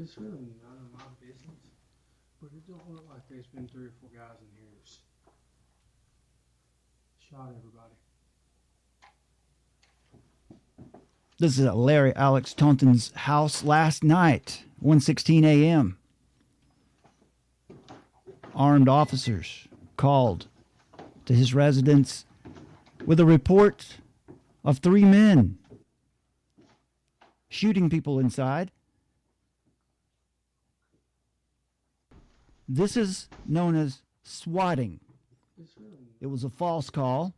It's really none of my business, but it don't look like there's been 3 or 4 guys in here that's shot everybody. This is at Larry Alex Taunton's house last night, 1:16 a.m. Armed officers called to his residence with a report of 3 men shooting people inside. This is known as swatting. It was a false call.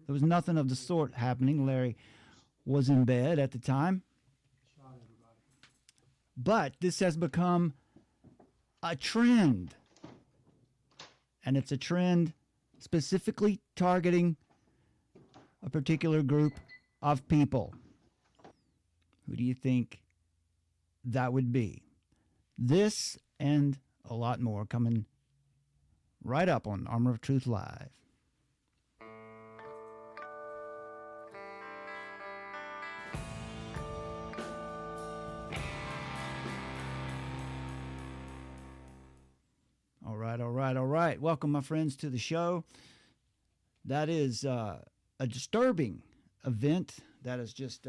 There was nothing of the sort happening. Larry was in bed at the time. But this has become a trend. And it's a trend specifically targeting a particular group of people. Who do you think that would be? This and a lot more coming right up on Armor of Truth Live. All right. Welcome, my friends, to the show. That is a disturbing event that has just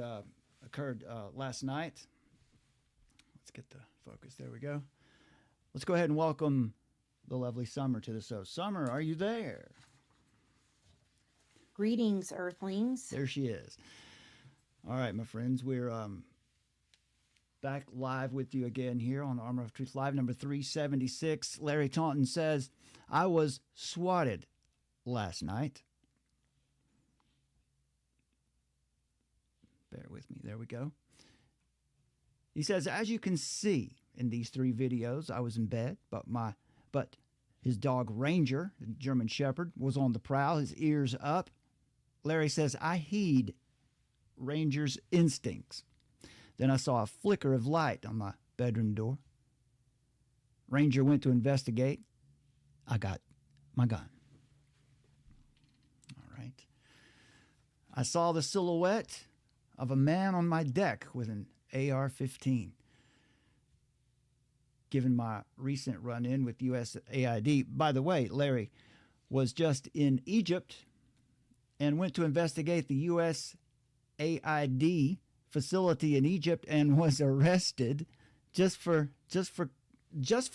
occurred last night. Let's get the focus. There we go. Let's go ahead and welcome the lovely Summer to the show. Summer, are you there? Greetings, Earthlings. There she is. All right, my friends, we're back live with you again here on Armor of Truth Live, number 376. Larry Taunton says, I was swatted last night. Bear with me. There we go. He says, as you can see in these 3 videos, I was in bed, but his dog Ranger, the German Shepherd, was on the prowl, his ears up. Larry says, I heed Ranger's instincts. Then I saw a flicker of light on my bedroom door. Ranger went to investigate. I got my gun. All right. I saw the silhouette of a man on my deck with an AR-15. Given my recent run-in with USAID, by the way, Larry was just in Egypt and went to investigate the USAID facility in Egypt and was arrested just for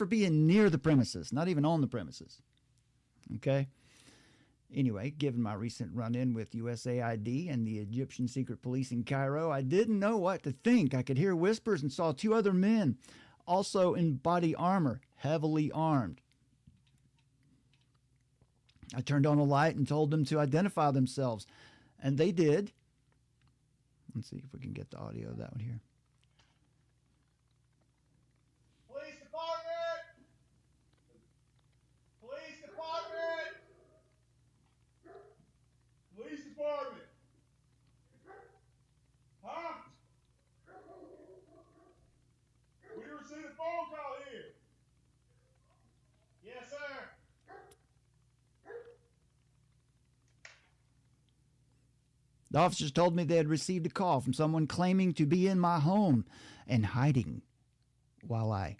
being near the premises, not even on the premises. Okay? Anyway, given my recent run-in with USAID and the Egyptian secret police in Cairo, I didn't know what to think. I could hear whispers and saw 2 other men, also in body armor, heavily armed. I turned on a light and told them to identify themselves, and they did. Let's see if we can get the audio of that one here. Police department! Police department! Police department! Huh? We received a phone call here. Yes, sir. The officers told me they had received a call from someone claiming to be in my home and hiding while I've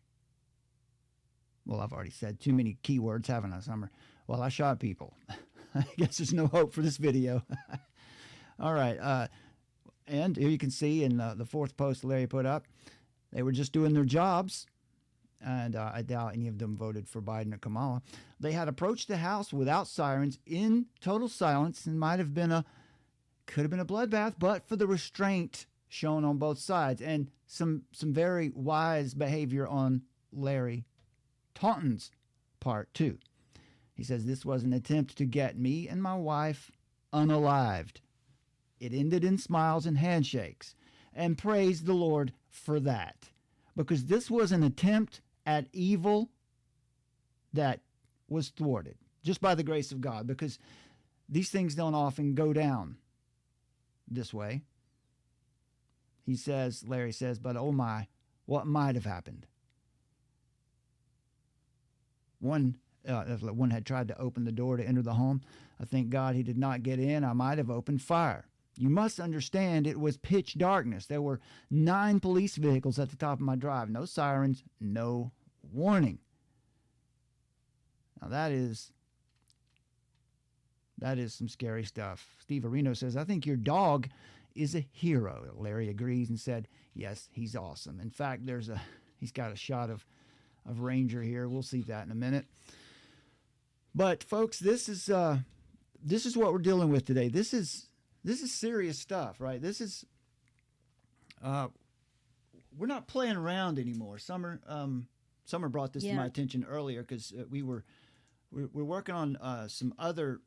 already said too many keywords, haven't I, Summer? While I shot people. I guess there's no hope for this video. All right. And here you can see in the 4th post Larry put up, they were just doing their jobs. And I doubt any of them voted for Biden or Kamala. They had approached the house without sirens in total silence and could have been a bloodbath, but for the restraint shown on both sides and some very wise behavior on Larry Taunton's part, too. He says, this was an attempt to get me and my wife unalived. It ended in smiles and handshakes, and praise the Lord for that, because this was an attempt at evil that was thwarted just by the grace of God, because these things don't often go down this way. Larry says, but oh my, what might have happened? One had tried to open the door to enter the home. I thank God he did not get in. I might have opened fire. You must understand it was pitch darkness. There were 9 police vehicles at the top of my drive. No sirens, no warning. Now that is some scary stuff. Steve Areno says, I think your dog is a hero. Larry agrees and said, yes, he's awesome. In fact, he's got a shot of Ranger here. We'll see that in a minute. But folks, this is what we're dealing with today. This is serious stuff, right? This is we're not playing around anymore. Summer brought this to my attention earlier because we're working on some other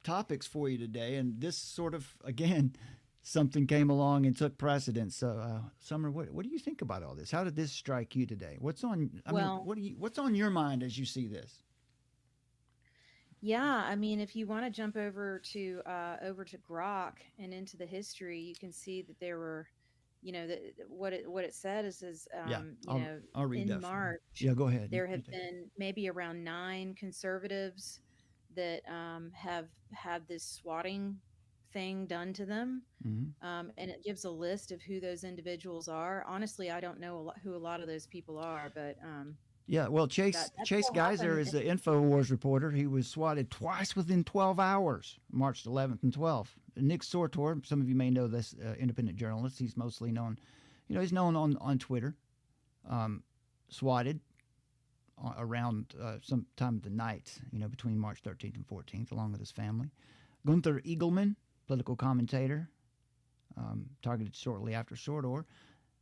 topics for you today, and this sort of, again, something came along and took precedence. So, Summer, what do you think about all this? How did this strike you today? What's on your mind as you see this? Yeah, I mean, if you want to jump over to Grok and into the history, you can see that there were, what it said is I'll read in that March. Yeah, go ahead. There have been maybe around 9 conservatives that have had this swatting thing done to them, and it gives a list of who those individuals are. Honestly, I don't know who a lot of those people are, but yeah, well, Chase Geiser is the InfoWars reporter. He was swatted twice within 12 hours, March 11th and 12th. Nick Sortor, some of you may know this independent journalist. He's mostly known, he's known on Twitter, swatted around some time of the night, between March 13th and 14th, along with his family. Gunther Eagleman, political commentator, targeted shortly after Sortor.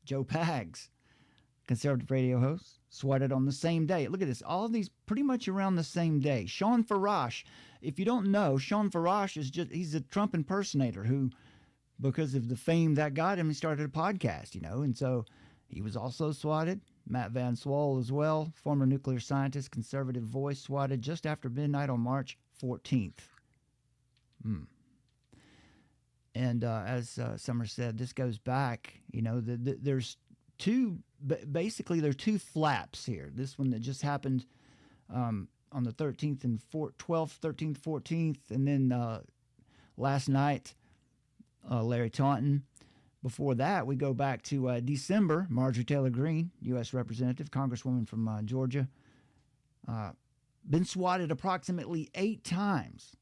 Joe Pags, conservative radio host, swatted on the same day. Look at this. All of these pretty much around the same day. Sean Farash, if you don't know, Sean Farash he's a Trump impersonator who, because of the fame that got him, he started a podcast, and so he was also swatted. Matt Van Swol as well, former nuclear scientist, conservative voice, swatted just after midnight on March 14th. And as Summer said, this goes back, there's basically there are 2 flaps here. This one that just happened on the 13th and 12th, 13th, 14th, and then last night, Larry Taunton. Before that, we go back to December. Marjorie Taylor Greene, U.S. Representative, Congresswoman from Georgia, been swatted approximately 8 times.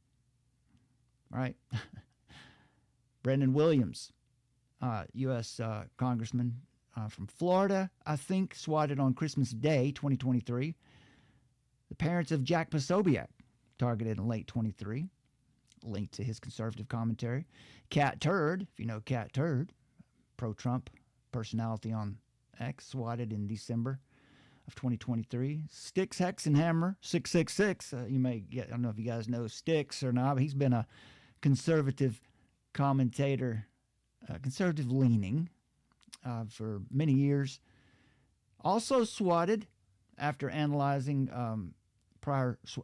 Right? Brendan Williams, U.S. Congressman from Florida, I think, swatted on Christmas Day, 2023. The parents of Jack Posobiec, targeted in late 23, linked to his conservative commentary. Cat Turd, if you know Cat Turd, pro-Trump personality on X, swatted in December of 2023. Styx Hexenhammer, 666. I don't know if you guys know Styx or not, but he's been a conservative commentator, conservative leaning for many years. Also swatted after analyzing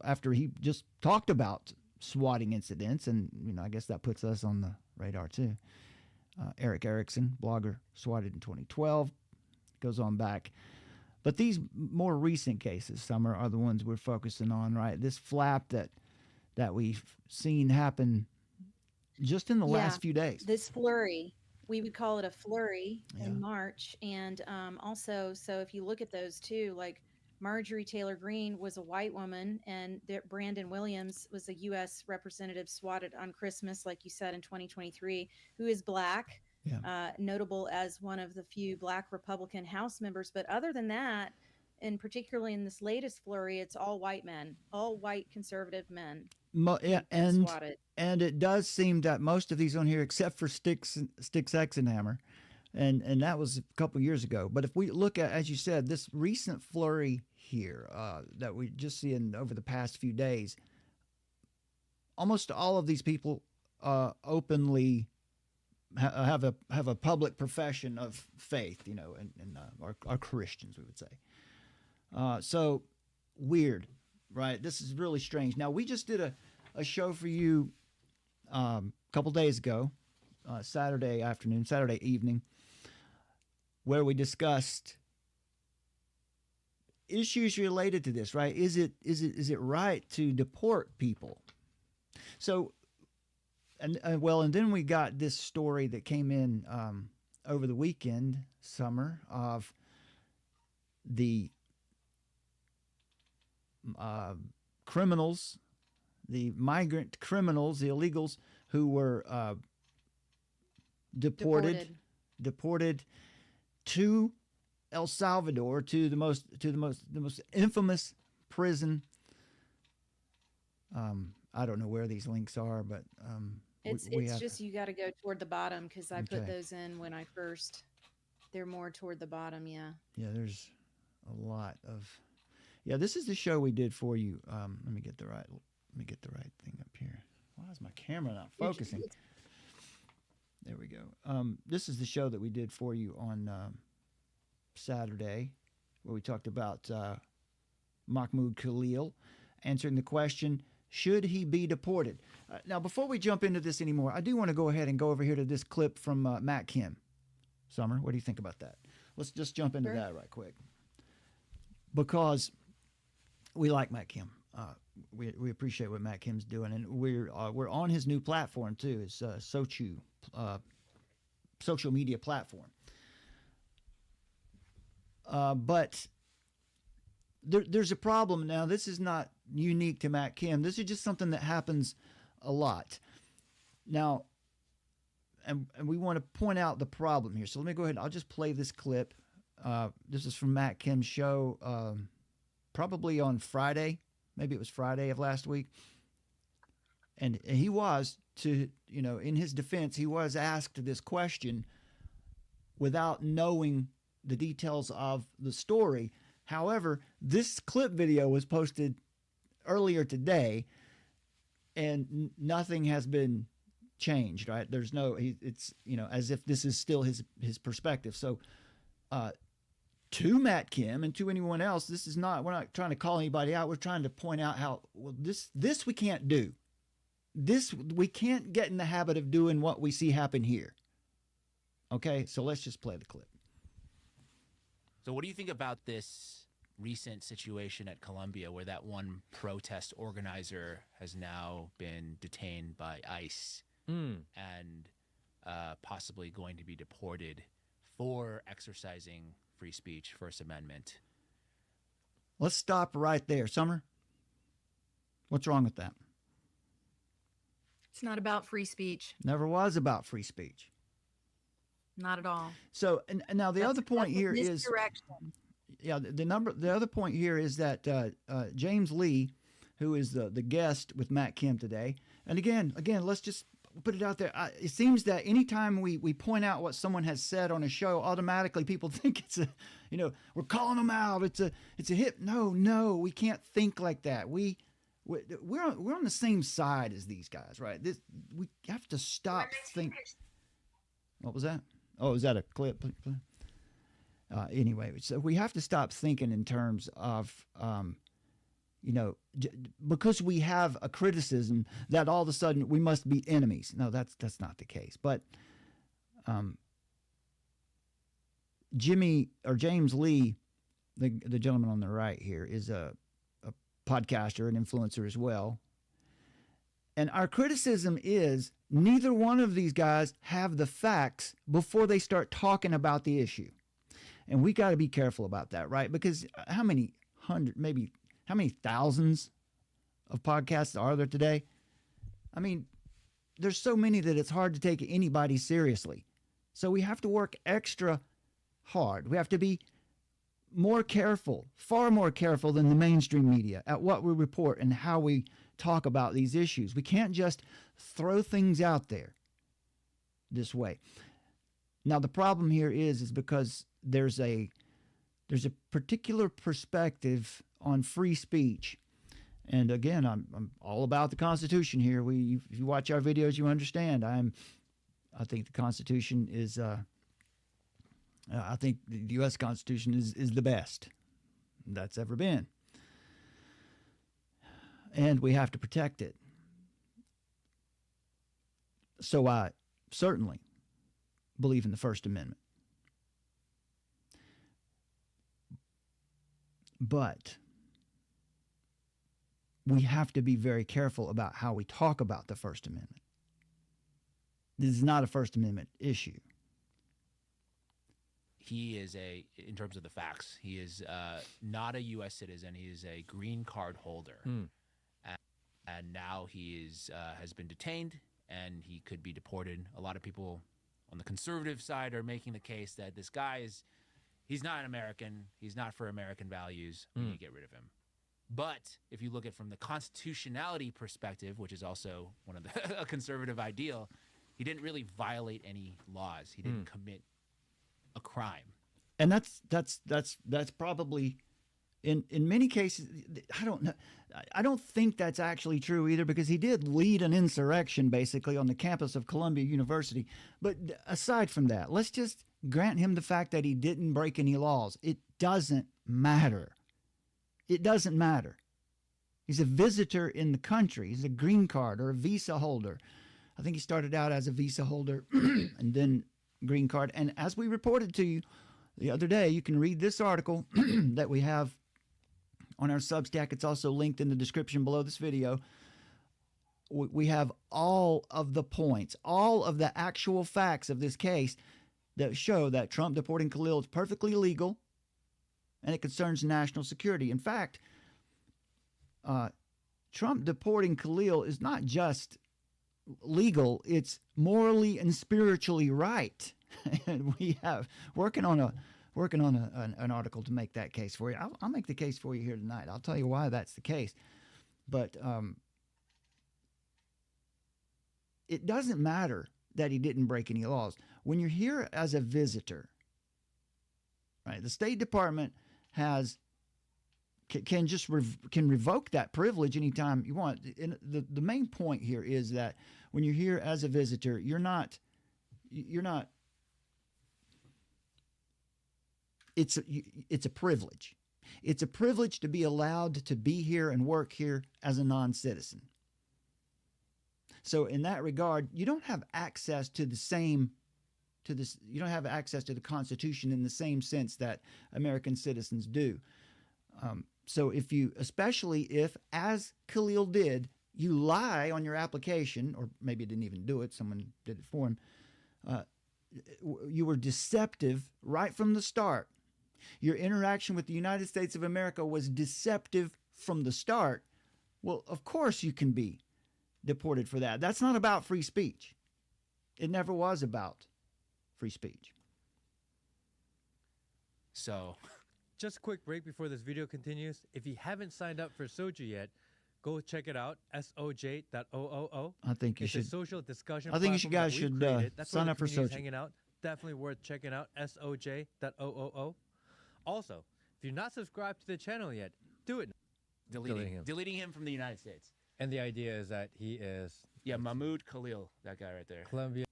after he just talked about swatting incidents, and I guess that puts us on the radar too. Eric Erickson, blogger, swatted in 2012, goes on back. But these more recent cases, Summer, are the ones we're focusing on, right? This flap that we've seen happen just in the last few days. This flurry, we would call it a flurry in March. And also, so if you look at those two, like Marjorie Taylor Greene was a white woman, and Brandon Williams was a U.S. representative swatted on Christmas, like you said, in 2023, who is black, notable as one of the few black Republican House members. But other than that, and particularly in this latest flurry, it's all white men, all white conservative men. And it does seem that most of these on here, except for Styx Hexenhammer, and that was a couple years ago. But if we look at, as you said, this recent flurry here that we just seen over the past few days, almost all of these people openly have a public profession of faith, and are Christians, we would say. So weird, right? This is really strange. Now, we just did a show for you a couple days ago, Saturday evening, where we discussed issues related to this, right? Is it right to deport people? So and then we got this story that came in over the weekend, Summer, of the criminals, the migrant criminals, the illegals who were deported to El Salvador, to the most infamous prison. I don't know where these links are, but it's just you got to go toward the bottom because I put those in when I first. They're more toward the bottom, yeah. Yeah, there's a lot of. Yeah, this is the show we did for you. Let me get the right thing up here. Why is my camera not focusing? There we go. This is the show that we did for you on Saturday, where we talked about Mahmoud Khalil answering the question, should he be deported? Now, before we jump into this anymore, I do want to go ahead and go over here to this clip from Matt Kim. Summer, what do you think about that? Let's just jump into that right quick. Because we like Matt Kim. We appreciate what Matt Kim's doing, and we're on his new platform too. His social media platform. But there's a problem now. This is not unique to Matt Kim. This is just something that happens a lot. Now, and we want to point out the problem here. So let me go ahead. I'll just play this clip. This is from Matt Kim's show, probably on Friday. Maybe it was Friday of last week. And he was, in his defense, he was asked this question without knowing the details of the story. However, this clip video was posted earlier today, and nothing has been changed, right? There's no, it's, as if this is still his perspective. So, to Matt Kim and to anyone else, we're not trying to call anybody out. We're trying to point out how, this we can't do. We can't get in the habit of doing what we see happen here. Okay, so let's just play the clip. So what do you think about this recent situation at Columbia where that one protest organizer has now been detained by ICE and possibly going to be deported for exercising free speech, First Amendment? Let's stop right there. Summer, what's wrong with that? It's not about free speech. Never was about free speech. Not at all. So, and now the other point here is, the other point here is that James Lee, who is the guest with Matt Kim today, and again, let's just put it out there. It seems that anytime we point out what someone has said on a show, automatically people think it's we're calling them out. It's a hit. No, we can't think like that. We're on the same side as these guys, right? We have to stop thinking. What was that? Oh, is that a clip? Anyway, so we have to stop thinking in terms of, because we have a criticism that all of a sudden we must be enemies. No, that's not the case. But James Lee, the gentleman on the right here, is a podcaster and influencer as well. And our criticism is neither one of these guys have the facts before they start talking about the issue. And we got to be careful about that, right? Because how many thousands of podcasts are there today? I mean, there's so many that it's hard to take anybody seriously. So we have to work extra hard. We have to be more careful, far more careful than the mainstream media at what we report and how we talk about these issues. We can't just throw things out there this way. Now, the problem here is because there's a particular perspective on free speech. And again, I'm all about the Constitution here. If you watch our videos, you understand. I think the Constitution is I think the U.S. Constitution is the best that's ever been. And we have to protect it. So I certainly believe in the First Amendment. But we have to be very careful about how we talk about the First Amendment. This is not a First Amendment issue. He is in terms of the facts, he is not a U.S. citizen. He is a green card holder. And now he has been detained, and he could be deported. A lot of people on the conservative side are making the case that this guy he's not an American. He's not for American values. We need to get rid of him. But if you look at it from the constitutionality perspective, which is also one of a conservative ideal, he didn't really violate any laws. He didn't commit a crime. And that's probably in many cases. I don't think that's actually true either, because he did lead an insurrection basically on the campus of Columbia University. But aside from that, let's just grant him the fact that he didn't break any laws. It doesn't matter. It doesn't matter. He's a visitor in the country. He's a green card or a visa holder. I think he started out as a visa holder and then green card. And as we reported to you the other day, you can read this article that we have on our Substack. It's also linked in the description below this video. We have all of the points, all of the actual facts of this case that show that Trump deporting Khalil is perfectly legal and it concerns national security. In fact, Trump deporting Khalil is not just legal, it's morally and spiritually right. And we have working on an article to make that case for you. I'll make the case for you here tonight. I'll tell you why that's the case. But it doesn't matter that he didn't break any laws. When you're here as a visitor, right? The State Department can revoke that privilege anytime you want. And the main point here is that when you're here as a visitor, you're not. It's a privilege. It's a privilege to be allowed to be here and work here as a non-citizen. So in that regard, you don't have access to you don't have access to the Constitution in the same sense that American citizens do. So especially if, as Khalil did, you lie on your application, or maybe didn't even do it, someone did it for him, you were deceptive right from the start. Your interaction with the United States of America was deceptive from the start. Well, of course you can be deported for that. That's not about free speech. It never was about free speech. So, just a quick break before this video continues. If you haven't signed up for Soju yet, go check it out. soj.oo. I think you it's should. A social discussion. I think you guys should sign up for Soju. Hanging out. Definitely worth checking out. soj.oo. Also, if you're not subscribed to the channel yet, do it. Deleting him from the United States. And the idea is that he is... Yeah, Mahmoud Khalil, that guy right there. Columbia.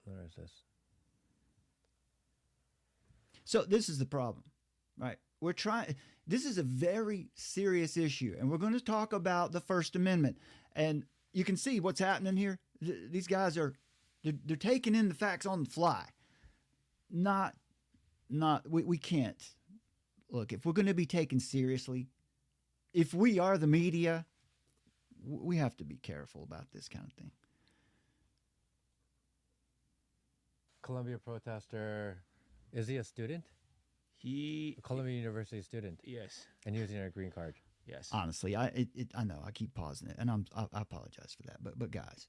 Where is this? So this is the problem, right? This is a very serious issue, and we're going to talk about the First Amendment. And you can see what's happening here. These guys they're taking in the facts on the fly. We can't. Look, if we're going to be taken seriously, if we are the media, we have to be careful about this kind of thing. Columbia protester, is he a student? A Columbia University student. Yes. And using a green card. Yes. Honestly, I know I keep pausing it, and I apologize for that. But guys,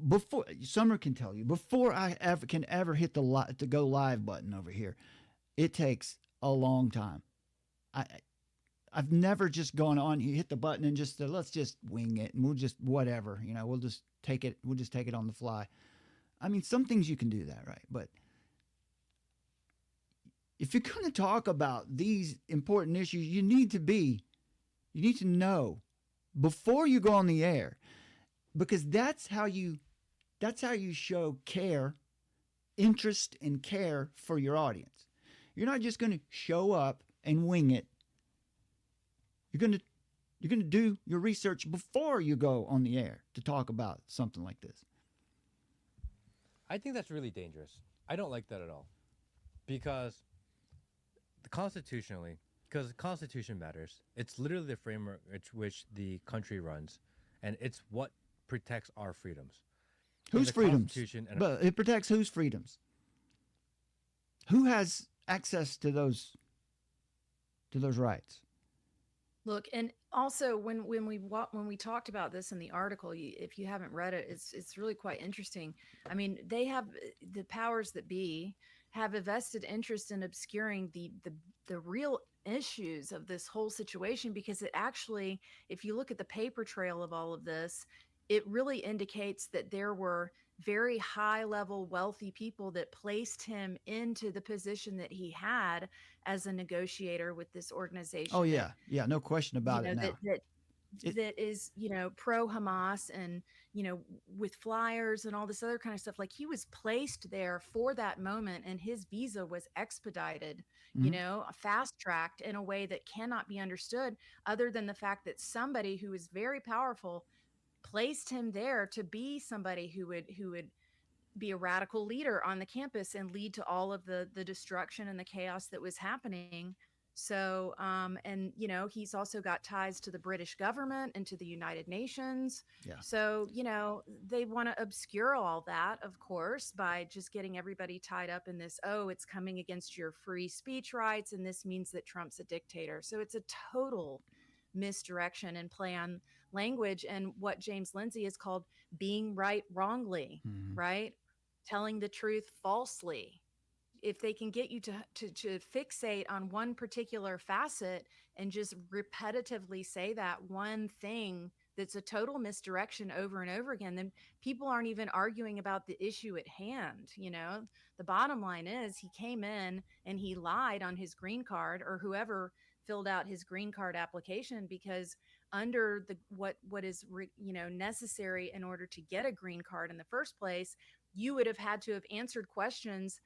before Summer can tell you, before I can ever hit the go live button over here, it takes a long time. I've never just gone on, you hit the button and just let's just wing it and we'll just whatever, we'll just take it on the fly. I mean, some things you can do that, right? But if you're going to talk about these important issues, you need to know before you go on the air, because that's how you show care, interest and care for your audience. You're not just going to show up and wing it. You're going to do your research before you go on the air to talk about something like this. I think that's really dangerous. I don't like that at all. Because the Constitution matters. It's literally the framework which the country runs. And it's what protects our freedoms. Whose the freedoms? Constitution and- But it protects whose freedoms? Who has access to those rights? Look, and also when we talked about this in the article, if you haven't read it, it's really quite interesting. I mean, they have the powers that be have a vested interest in obscuring the real issues of this whole situation, because it actually, if you look at the paper trail of all of this, it really indicates that there were very high level wealthy people that placed him into the position that he had as a negotiator with this organization. Oh yeah, yeah, no question about it now. That is, pro Hamas, and, with flyers and all this other kind of stuff. Like, he was placed there for that moment, and his visa was expedited, fast tracked in a way that cannot be understood, other than the fact that somebody who is very powerful placed him there to be somebody who would be a radical leader on the campus and lead to all of the destruction and the chaos that was happening. So, and, he's also got ties to the British government and to the United Nations. Yeah. So, they want to obscure all that, of course, by just getting everybody tied up in this, oh, it's coming against your free speech rights, and this means that Trump's a dictator. So it's a total misdirection and play on language, and what James Lindsay has called being right wrongly, right? Telling the truth falsely. If they can get you to fixate on one particular facet and just repetitively say that one thing that's a total misdirection over and over again, then people aren't even arguing about the issue at hand. The bottom line is he came in and he lied on his green card, or whoever filled out his green card application, because under what is necessary in order to get a green card in the first place, you would have had to have answered questions,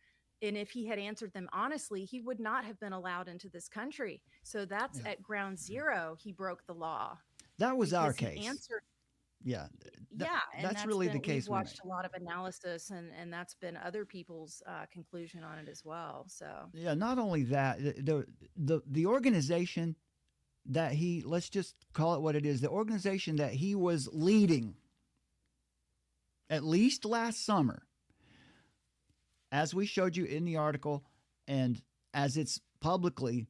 and if he had answered them honestly, he would not have been allowed into this country. So that's at ground zero, he broke the law. That was our case. Yeah, and that's really the case. We've watched a lot of analysis, and that's been other people's conclusion on it as well. So yeah, not only that, the organization that let's just call it what it is, the organization that he was leading, at least last summer, as we showed you in the article, and as it's publicly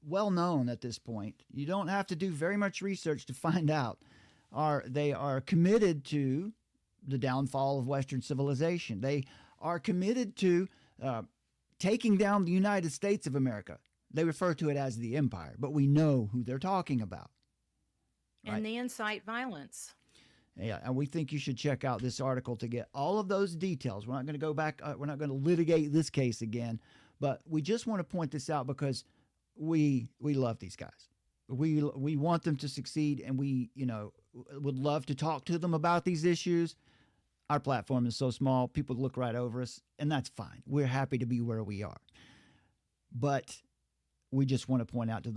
well known at this point, you don't have to do very much research to find out. They are committed to the downfall of Western civilization. They are committed to taking down the United States of America. They refer to it as the empire, but we know who they're talking about. Right? And they incite violence. Yeah, and we think you should check out this article to get all of those details. We're not going to go back. We're not going to litigate this case again, but we just want to point this out because we love these guys. We want them to succeed, and we would love to talk to them about these issues. Our platform is so small, people look right over us, and that's fine. We're happy to be where we are. But we just want to point out to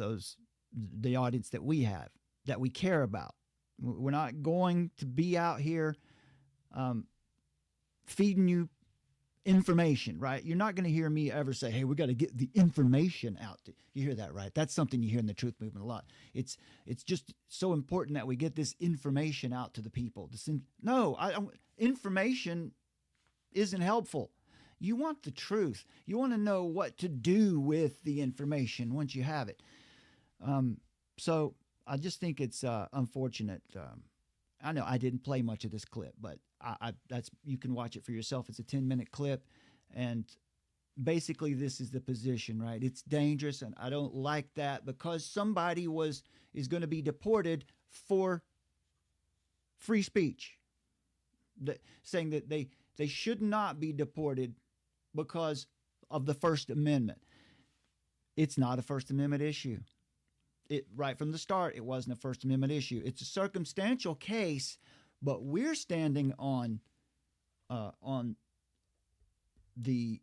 the audience that we have, that we care about. We're not going to be out here feeding you information, right? You're not going to hear me ever say, hey, we got to get the information out. You hear that, right? That's something you hear in the truth movement a lot. It's just so important that we get this information out to the people. Information isn't helpful. You want the truth. You want to know what to do with the information once you have it. So I just think it's unfortunate. I know I didn't play much of this clip, but you can watch it for yourself. It's a 10-minute clip, and basically this is the position, right? It's dangerous, and I don't like that because somebody is going to be deported for free speech, saying that they should not be deported because of the First Amendment. It's not a First Amendment issue. Right from the start, it wasn't a First Amendment issue. It's a circumstantial case, but we're standing on the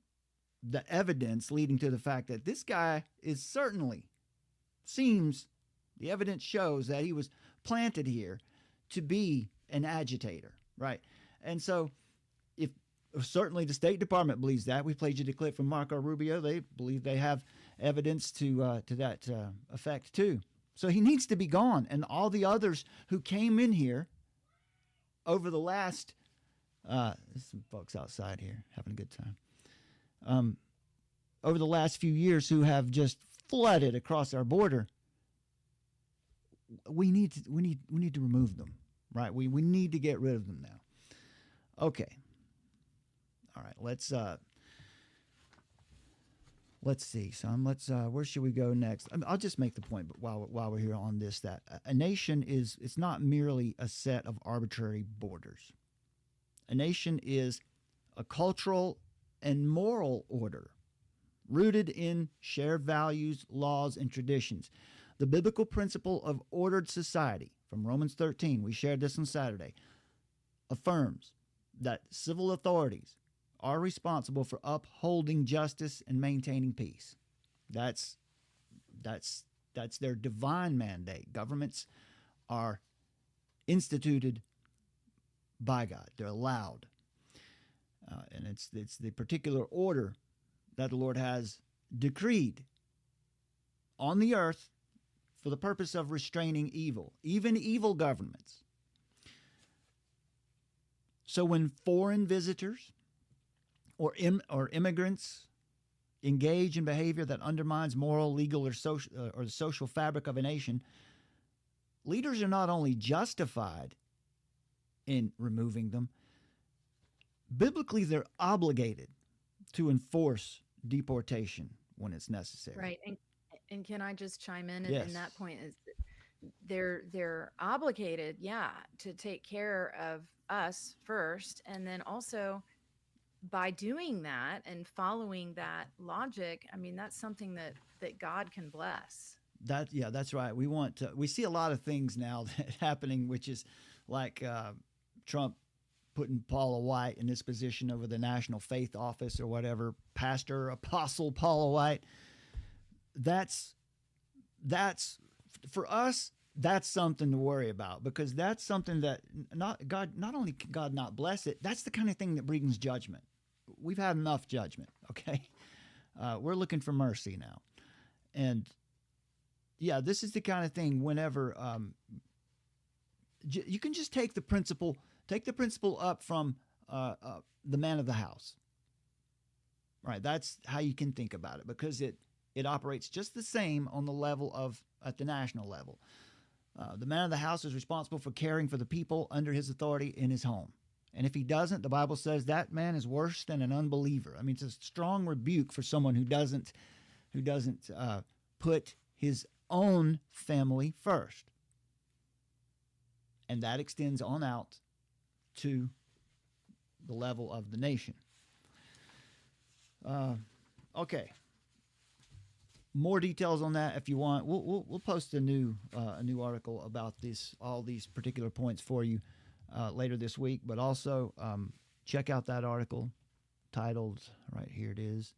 evidence leading to the fact that this guy the evidence shows that he was planted here to be an agitator, right? And so certainly the State Department believes that. We played you the clip from Marco Rubio. They believe they have evidence to that effect too. So he needs to be gone. And all the others who came in here over the last, there's some folks outside here having a good time. Over the last few years who have just flooded across our border, we need to remove them, right? We need to get rid of them now. Okay. All right, let's see. So where should we go next? I'll just make the point, but while we're here on this, that a nation it's not merely a set of arbitrary borders. A nation is a cultural and moral order rooted in shared values, laws, and traditions. The biblical principle of ordered society from Romans 13, we shared this on Saturday, affirms that civil authorities are responsible for upholding justice and maintaining peace. That's their divine mandate. Governments are instituted by God. They're allowed. And it's the particular order that the Lord has decreed on the earth for the purpose of restraining evil, even evil governments. So when foreign visitors or immigrants engage in behavior that undermines moral, legal, or the social fabric of a nation, leaders are not only justified in removing them, biblically they're obligated to enforce deportation when it's necessary. Right. And can I just chime in? Yes. And that point is they're obligated, to take care of us first, and then also by doing that and following that logic, I mean, that's something that God can bless. That's right. We see a lot of things now that happening, which is like Trump putting Paula White in this position over the National Faith Office or whatever, Pastor Apostle Paula White. That's for us. That's something to worry about, because that's something that not only can God not bless it, that's the kind of thing that brings judgment. We've had enough judgment, okay? We're looking for mercy now. And this is the kind of thing whenever you can just take the principle up from the man of the house, right? That's how you can think about it, because it operates just the same on the level of at the national level. The man of the house is responsible for caring for the people under his authority in his home. And if he doesn't, the Bible says that man is worse than an unbeliever. I mean, it's a strong rebuke for someone who doesn't put his own family first. And that extends on out to the level of the nation. Okay. More details on that if you want. We'll post a new article about all these particular points for you later this week. But also check out that article titled, right here it is.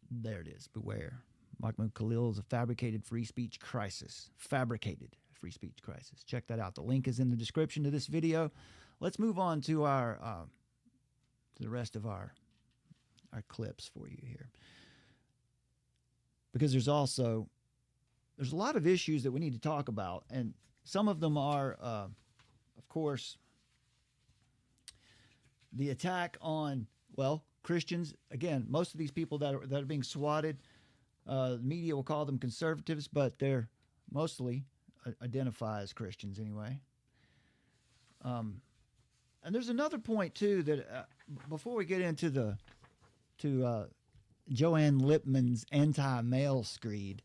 There it is. Beware. Mahmoud Khalil is a fabricated free speech crisis. Fabricated free speech crisis. Check that out. The link is in the description to this video. Let's move on to our to the rest of our clips for you here. Because there's a lot of issues that we need to talk about, and some of them are, of course, the attack on, Christians. Again, most of these people that are being swatted, the media will call them conservatives, but they're mostly identify as Christians anyway. And there's another point too that before we get into Joanne Lippman's anti-male screed,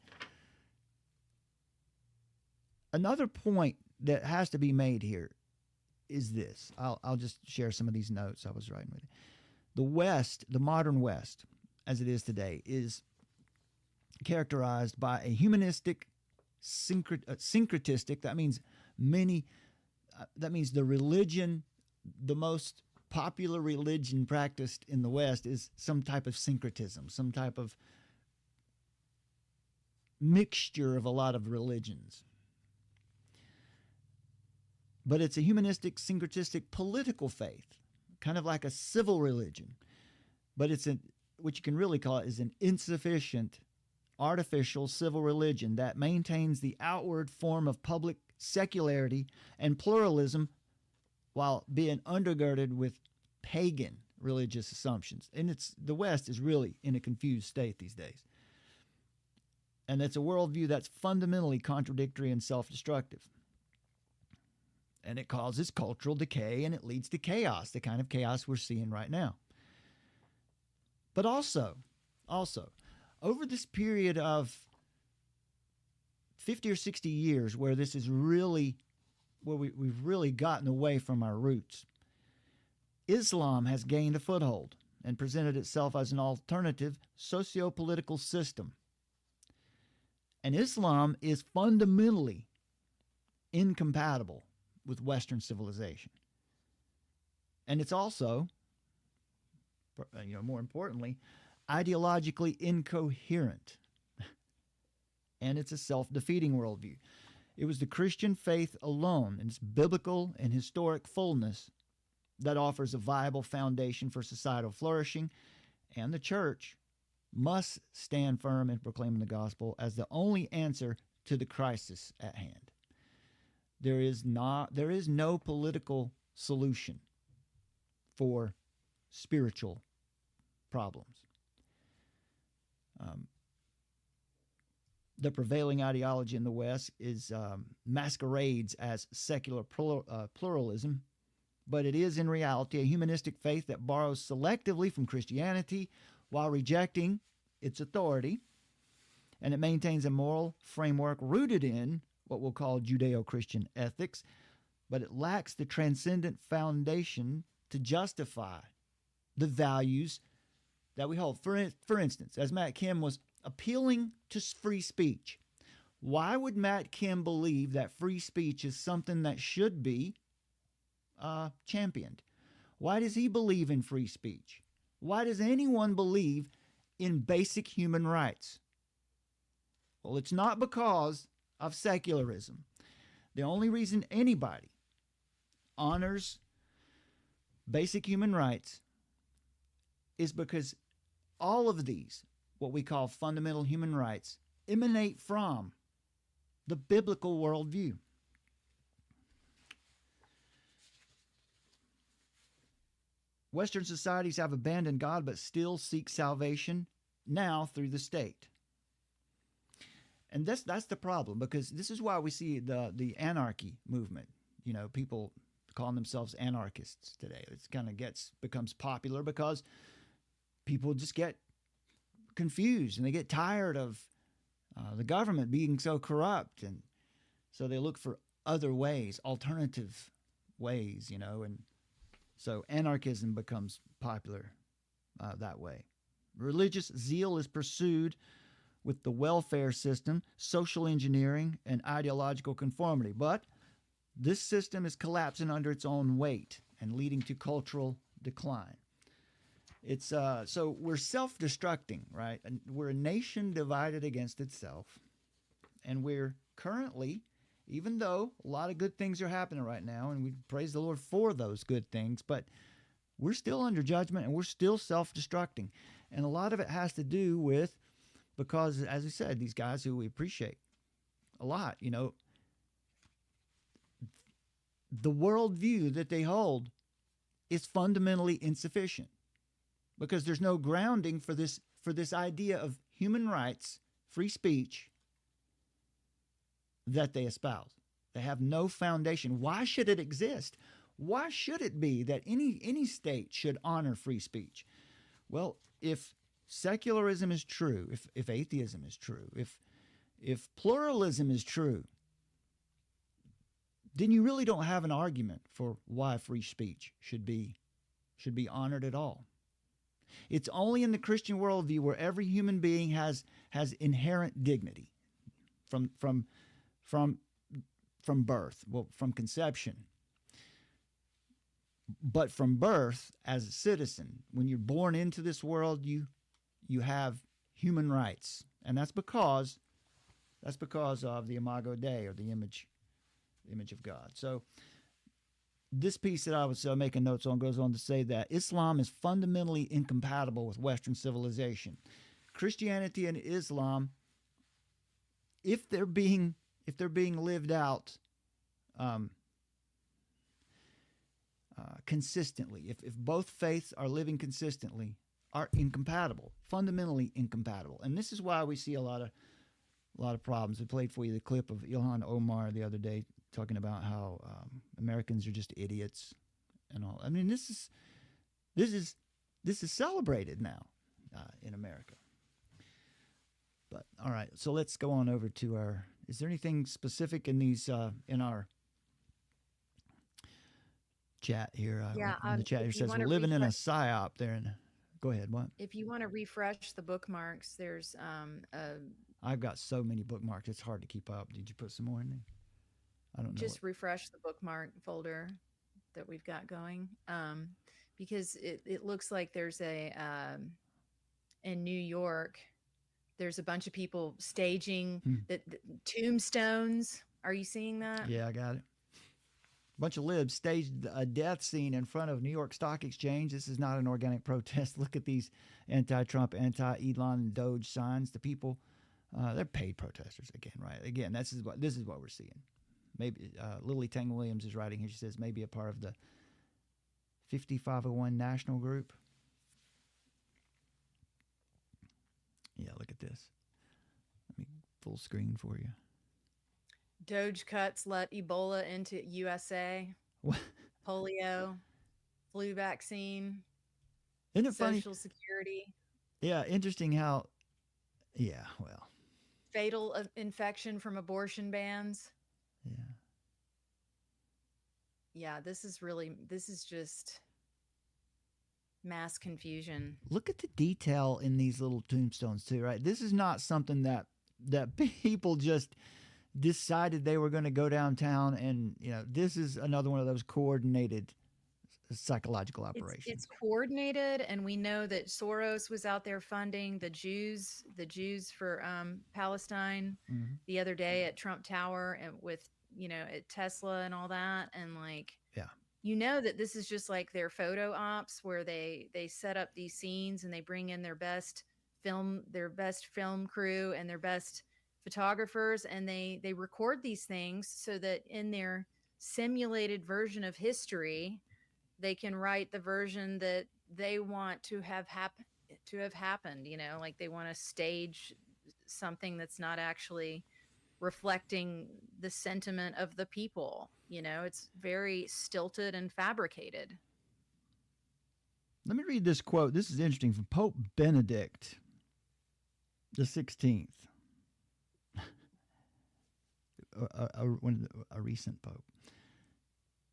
another point that has to be made here is this. I'll just share some of these notes I was writing with you. The West, the modern West, as it is today, is characterized by a humanistic, syncretistic. That means the religion, the most popular religion practiced in the West is some type of syncretism, some type of mixture of a lot of religions. But it's a humanistic, syncretistic political faith, kind of like a civil religion. But it's what you can really call it is an insufficient, artificial civil religion that maintains the outward form of public secularity, and pluralism while being undergirded with pagan religious assumptions. And the West is really in a confused state these days. And it's a worldview that's fundamentally contradictory and self-destructive. And it causes cultural decay, and it leads to chaos, the kind of chaos we're seeing right now. But also, over this period of 50 or 60 years where this is really, where we've really gotten away from our roots, Islam has gained a foothold and presented itself as an alternative socio-political system. And Islam is fundamentally incompatible with Western civilization. And it's also, more importantly, ideologically incoherent. And it's a self-defeating worldview. It was the Christian faith alone, in its biblical and historic fullness, that offers a viable foundation for societal flourishing, and the church must stand firm in proclaiming the gospel as the only answer to the crisis at hand. There is no political solution for spiritual problems. The prevailing ideology in the West is masquerades as secular pluralism, but it is in reality a humanistic faith that borrows selectively from Christianity while rejecting its authority, and it maintains a moral framework rooted in what we'll call Judeo-Christian ethics, but it lacks the transcendent foundation to justify the values that we hold. For instance, as Matt Kim was appealing to free speech, why would Matt Kim believe that free speech is something that should be championed? Why does he believe in free speech? Why does anyone believe in basic human rights? Well, it's not because of secularism. The only reason anybody honors basic human rights is because all of these, what we call fundamental human rights, emanate from the biblical worldview. Western societies have abandoned God but still seek salvation now through the state. And that's the problem, because this is why we see the anarchy movement. You know, people calling themselves anarchists today. It kind of becomes popular because people just get confused and they get tired of the government being so corrupt, and so they look for other ways, alternative ways, and so anarchism becomes popular that way. Religious zeal is pursued with the welfare system, social engineering, and ideological conformity. But this system is collapsing under its own weight and leading to cultural decline. It's so we're self-destructing, right? And we're a nation divided against itself. And we're currently, even though a lot of good things are happening right now, and we praise the Lord for those good things, but we're still under judgment and we're still self-destructing. And a lot of it has to do with, because, as we said, these guys who we appreciate a lot, the worldview that they hold is fundamentally insufficient, because there's no grounding for this idea of human rights, free speech that they espouse. They have no foundation. Why should it exist? Why should it be that any state should honor free speech? Well, if secularism is true, if atheism is true, if pluralism is true, then you really don't have an argument for why free speech should be honored at all. It's only in the Christian worldview where every human being has inherent dignity from birth, from conception. But from birth, as a citizen, when you're born into this world, you have human rights, and that's because of the Imago Dei, or the image of God. So this piece that I was making notes on goes on to say that Islam is fundamentally incompatible with Western civilization. Christianity and Islam, if they're being lived out consistently, if both faiths are living consistently, are incompatible, fundamentally incompatible. And this is why we see a lot of problems. I played for you the clip of Ilhan Omar the other day talking about how Americans are just idiots and all. I mean, this is celebrated now in America. But all right, so let's go on over to our. Is there anything specific in these in our chat here? Yeah, in the chat here if you says we're wanna living in a refresh- psyop. There, and go ahead. What? If you want to refresh the bookmarks, there's I've got so many bookmarks; it's hard to keep up. Did you put some more in there? I don't know. just refresh the bookmark folder that we've got going, because it looks like there's a in New York, there's a bunch of people staging the tombstones. Are you seeing that? Yeah, I got it. A bunch of libs staged a death scene in front of New York Stock Exchange. This is not an organic protest. Look at these anti-Trump, anti-Elon, and Doge signs. The people, they're paid protesters again, right? Again, this is what we're seeing. Maybe Lily Tang Williams is writing here. She says maybe a part of the 5501 National Group. Yeah, look at this. Let me full screen for you. Doge cuts let Ebola into USA. What? Polio, flu vaccine, Isn't it funny? Social Security, Yeah, interesting how. Yeah, well. fatal infection from abortion bans. Yeah. Yeah, this is just mass confusion. Look at the detail in these little tombstones too, right? This is not something that people just decided they were going to go downtown and, this is another one of those coordinated psychological operations. It's coordinated, and we know that Soros was out there funding the Jews for Palestine the other day at Trump Tower, and with at Tesla and all that, and that this is just like their photo ops where they set up these scenes and they bring in their best film crew and their best photographers, and they record these things so that in their simulated version of history they can write the version that they want to have happened. Like they want to stage something that's not actually reflecting the sentiment of the people. It's very stilted and fabricated. Let me read this quote. This is interesting from Pope Benedict the 16th. A recent pope.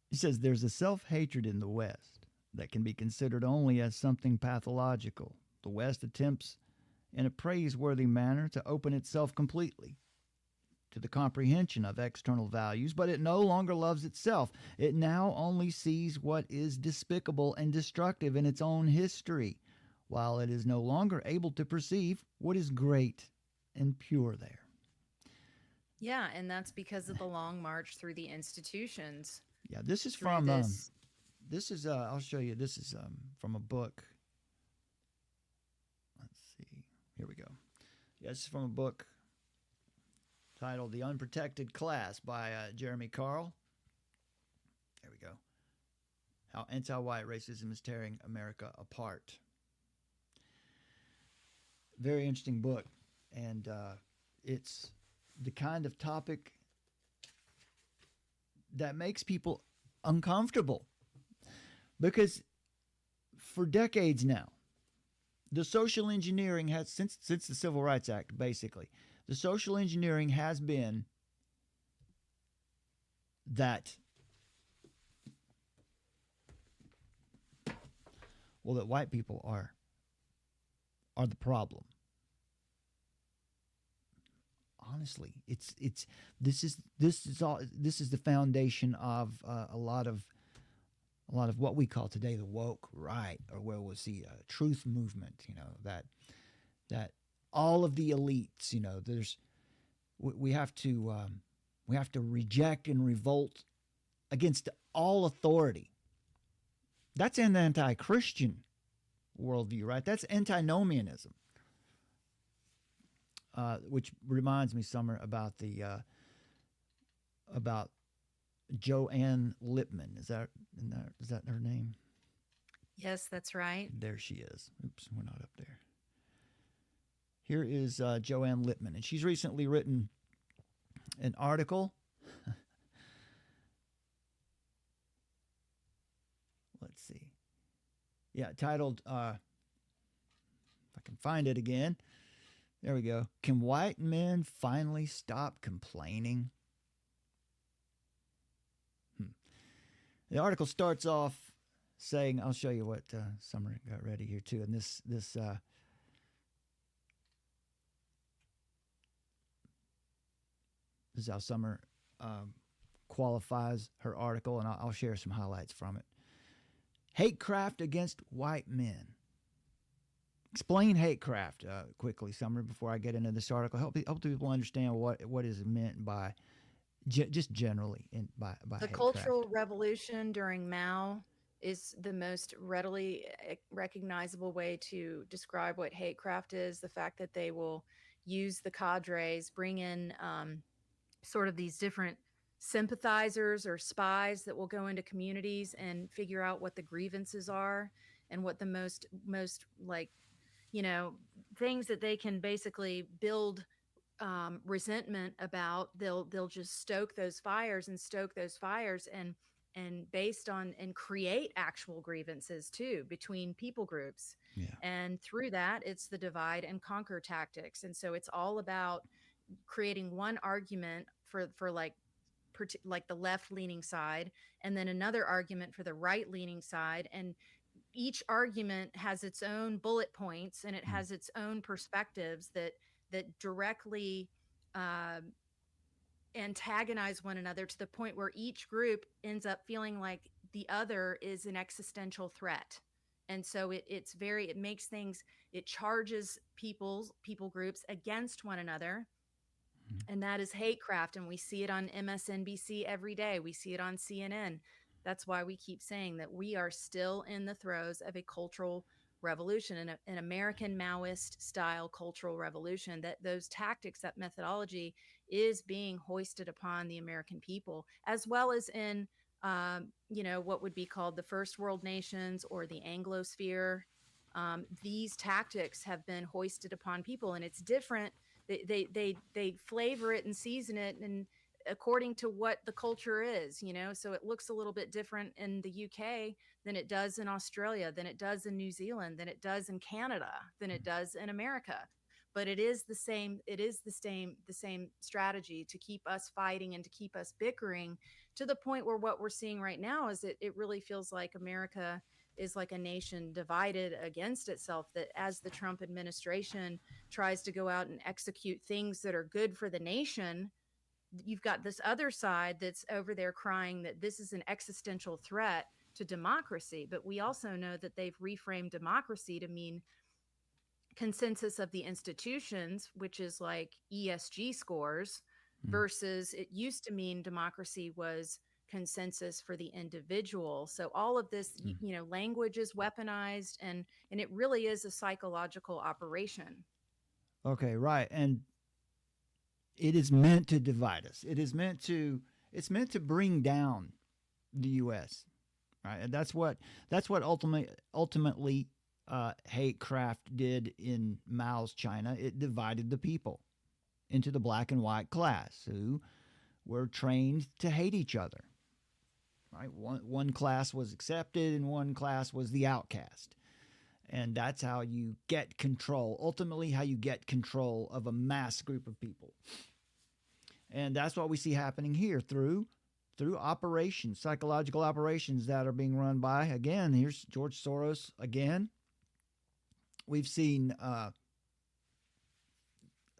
He says, there's a self-hatred in the West that can be considered only as something pathological. The West attempts in a praiseworthy manner to open itself completely to the comprehension of external values, but it no longer loves itself. It now only sees what is despicable and destructive in its own history, while it is no longer able to perceive what is great and pure there. Yeah, and that's because of the long march through the institutions. Yeah, this is through from this. this is I'll show you. This is from a book. Let's see. Here we go. Yeah, this is from a book titled "The Unprotected Class" by Jeremy Carl. There we go. How anti-white racism is tearing America apart. Very interesting book, and it's the kind of topic that makes people uncomfortable, because for decades now, the social engineering has, since the Civil Rights Act, basically, the social engineering has been that, that white people are the problem. Honestly, this is the foundation of a lot of what we call today the woke right, or where we'll see a truth movement. That all of the elites, we have to reject and revolt against all authority. That's an anti-Christian worldview, right? That's antinomianism. Which reminds me, Summer, about Joanne Lippman. Is that her name? Yes, that's right. There she is. Oops, we're not up there. Here is Joanne Lippman, and she's recently written an article. Let's see. Yeah, titled, if I can find it again. There we go. Can white men finally stop complaining? The article starts off saying, I'll show you what Summer got ready here too. And this is how Summer qualifies her article, and I'll share some highlights from it. Hatecraft against white men. Explain hatecraft quickly, Summer, before I get into this article. Help people understand what is meant by just generally by The hatecraft. Cultural Revolution during Mao is the most readily recognizable way to describe what hatecraft is. The fact that they will use the cadres, bring in sort of these different sympathizers or spies that will go into communities and figure out what the grievances are and what the most like, things that they can basically build resentment about. They'll just stoke those fires and based on and create actual grievances too between people groups. Yeah. And through that, it's the divide and conquer tactics. And so it's all about creating one argument for like the left leaning side, and then another argument for the right leaning side. And each argument has its own bullet points and it has its own perspectives that directly antagonize one another to the point where each group ends up feeling like the other is an existential threat. And so it makes things, it charges people groups against one another. And that is hatecraft. And we see it on MSNBC every day. We see it on CNN. That's why we keep saying that we are still in the throes of a cultural revolution, an American Maoist style cultural revolution, that those tactics, that methodology is being hoisted upon the American people, as well as in, what would be called the first world nations or the Anglosphere. These tactics have been hoisted upon people, and it's different. They flavor it and season it and according to what the culture is, so it looks a little bit different in the UK than it does in Australia, than it does in New Zealand, than it does in Canada, than it does in America. But it is the same strategy to keep us fighting and to keep us bickering, to the point where what we're seeing right now is that it really feels like America is like a nation divided against itself, that as the Trump administration tries to go out and execute things that are good for the nation, you've got this other side that's over there crying that this is an existential threat to democracy. But we also know that they've reframed democracy to mean consensus of the institutions, which is like ESG scores, versus it used to mean democracy was consensus for the individual. So all of this, language is weaponized, and it really is a psychological operation. Okay, right. And it is meant to divide us. It's meant to bring down the U.S. Right, and that's what ultimately hatecraft did in Mao's China. It divided the people into the black and white class, who were trained to hate each other. Right, one class was accepted, and one class was the outcast. And that's how you get control. Ultimately, how you get control of a mass group of people. And that's what we see happening here through operations, psychological operations that are being run by, again, here's George Soros again. We've seen,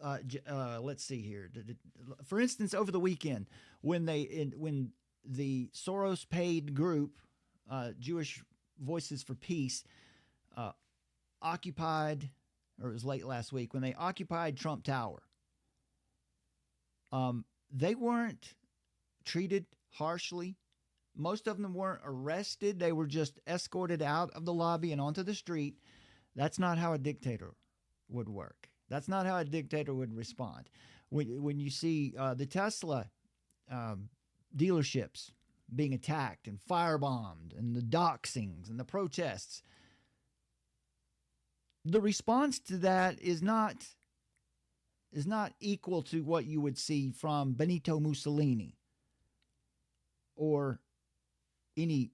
let's see here. For instance, over the weekend, when the Soros-paid group, Jewish Voices for Peace, occupied, or it was late last week, when they occupied Trump Tower, they weren't treated harshly. Most of them weren't arrested. They were just escorted out of the lobby and onto the street. That's not how a dictator would work. That's not how a dictator would respond. When you see the Tesla dealerships being attacked and firebombed and the doxings and the protests. The response to that is not equal to what you would see from Benito Mussolini or any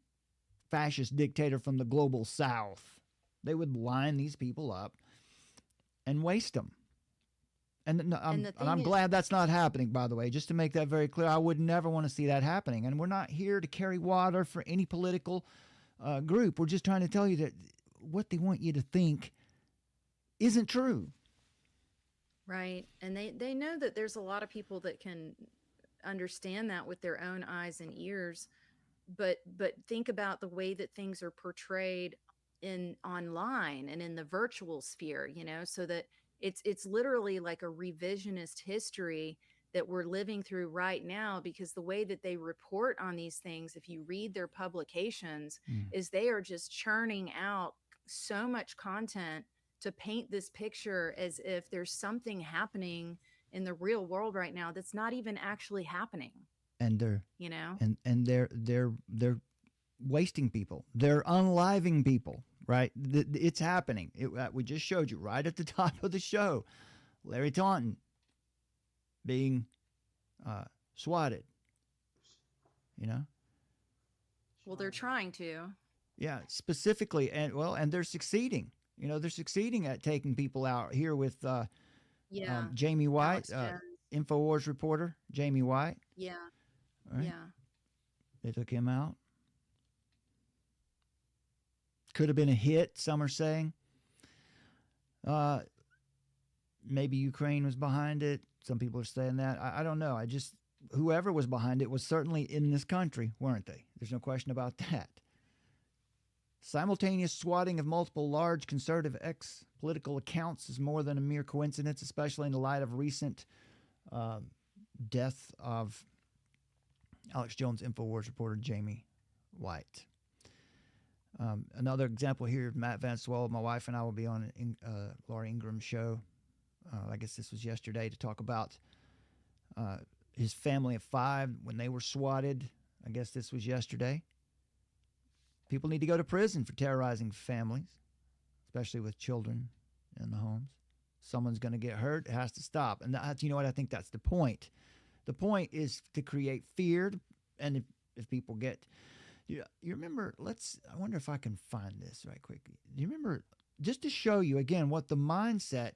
fascist dictator from the global south. They would line these people up and waste them. And I'm glad that's not happening, by the way. Just to make that very clear, I would never want to see that happening. And we're not here to carry water for any political group. We're just trying to tell you that what they want you to think isn't true. Right. And they know that there's a lot of people that can understand that with their own eyes and ears. But think about the way that things are portrayed in online and in the virtual sphere, so that it's literally like a revisionist history that we're living through right now, because the way that they report on these things, if you read their publications, is they are just churning out so much content to paint this picture as if there's something happening in the real world right now that's not even actually happening. And they're and they're wasting people. They're unliving people. Right, it's happening. We just showed you right at the top of the show, Larry Taunton being swatted. Well, they're trying to. Yeah, specifically, and they're succeeding. They're succeeding at taking people out here with Jamie White, InfoWars reporter Jamie White. Yeah. Right? Yeah. They took him out. Could have been a hit, some are saying. Maybe Ukraine was behind it. Some people are saying that. I don't know. Whoever was behind it was certainly in this country, weren't they? There's no question about that. Simultaneous swatting of multiple large conservative ex-political accounts is more than a mere coincidence, especially in the light of recent death of Alex Jones InfoWars reporter Jamie White. Another example here, Matt Van Swell, my wife and I will be on Laura Ingram's show. I guess this was yesterday, to talk about his family of 5 when they were swatted. I guess this was yesterday. People need to go to prison for terrorizing families, especially with children in the homes. Someone's going to get hurt. It has to stop. And you know what? I think that's the point. The point is to create fear. And if people get... You remember, I wonder if I can find this right quick. Do you remember, just to show you again what the mindset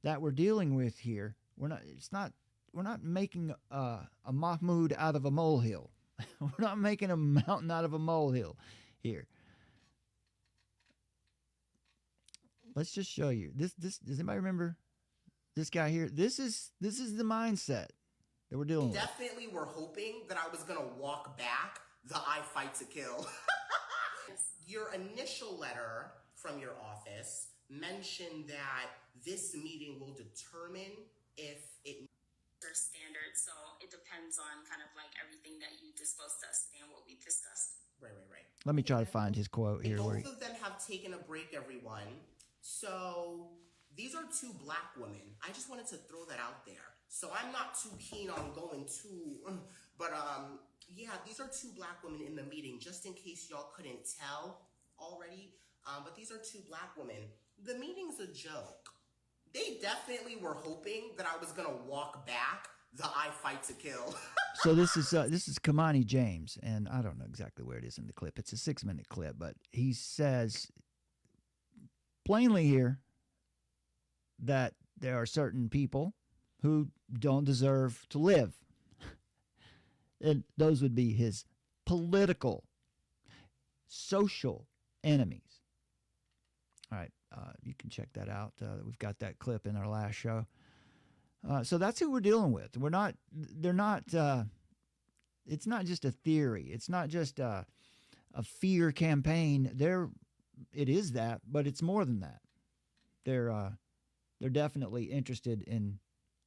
that we're dealing with here, we're not making a Mahmoud out of a molehill. We're not making a mountain out of a molehill here. Let's just show you. This does anybody remember this guy here? This is the mindset that we're dealing with. Definitely were hoping that I was going to walk back the I fight to kill. Your initial letter from your office mentioned that this meeting will determine if it standard, so it depends on kind of like everything that you disclosed to us and what we discussed. Right. Let me try to find his quote here. Both of them have taken a break, everyone. So these are 2 black women. I just wanted to throw that out there. So I'm not too keen on going too, but yeah, these are 2 black women in the meeting, just in case y'all couldn't tell already. But these are 2 black women. The meeting's a joke. They definitely were hoping that I was gonna walk back the I fight to kill. So this is Kamani James, and I don't know exactly where it is in the clip. It's a 6-minute clip, but he says plainly here that there are certain people who don't deserve to live. And those would be his political, social enemies. All right, you can check that out. We've got that clip in our last show. So that's who we're dealing with. It's not just a theory. It's not just a fear campaign. It is that, but it's more than that. They're definitely interested in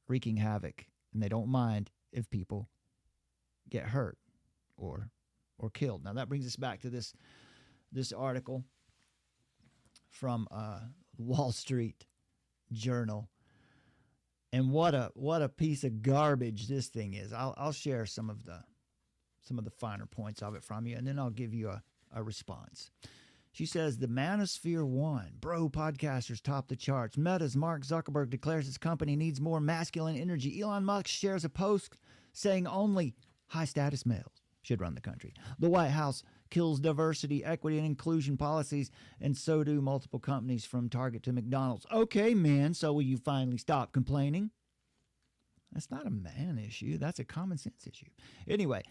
wreaking havoc, and they don't mind if people get hurt or killed. Now that brings us back to this article from Wall Street Journal, and what a piece of garbage this thing is. I'll share some of some of the finer points of it from you, and then I'll give you a response. She says, the Manosphere won. Bro podcasters top the charts. Meta's Mark Zuckerberg declares his company needs more masculine energy. Elon Musk shares a post saying only high-status males should run the country. The White House kills diversity, equity, and inclusion policies, and so do multiple companies from Target to McDonald's. Okay, man, so will you finally stop complaining? That's not a man issue. That's a common sense issue. Anyway,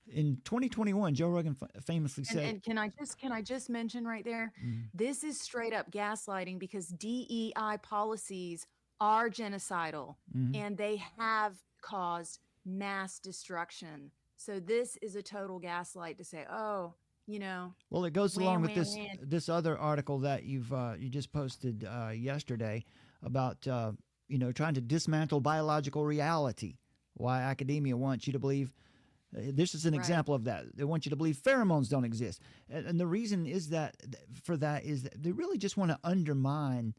in 2021, Joe Rogan famously said... And can I just mention right there, this is straight up gaslighting because DEI policies are genocidal and they have caused mass destruction. So this is a total gaslight to say, oh, you know. Well, it goes along with this other article that you just posted yesterday about trying to dismantle biological reality. Why academia wants you to believe. This is an example of that. They want you to believe pheromones don't exist, and the reason is that they really just want to undermine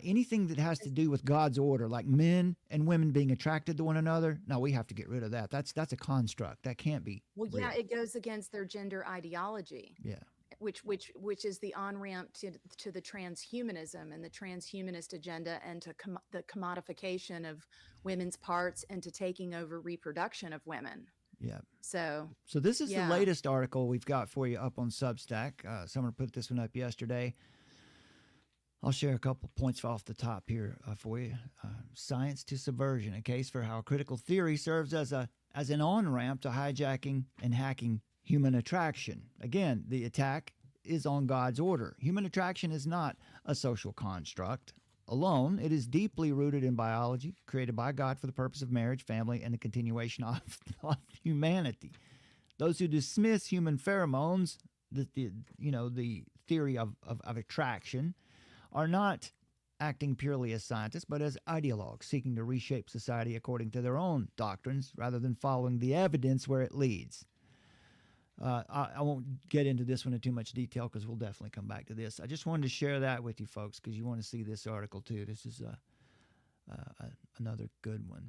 anything that has to do with God's order, like men and women being attracted to one another. No, we have to get rid of that. That's a construct that can't be. Well, real. yeah, it goes against their gender ideology. Yeah. Which is the on-ramp to the transhumanism and the transhumanist agenda and to the commodification of women's parts and to taking over reproduction of women. Yeah. So this is the latest article we've got for you up on Substack. Someone put this one up yesterday. I'll share a couple points off the top here for you. Science to Subversion, a case for how critical theory serves as an on-ramp to hijacking and hacking human attraction. Again, the attack is on God's order. Human attraction is not a social construct alone. It is deeply rooted in biology, created by God for the purpose of marriage, family, and the continuation of humanity. Those who dismiss human pheromones, the theory of attraction, are not acting purely as scientists, but as ideologues seeking to reshape society according to their own doctrines rather than following the evidence where it leads. I won't get into this one in too much detail because we'll definitely come back to this. I just wanted to share that with you folks because you want to see this article too. This is another good one.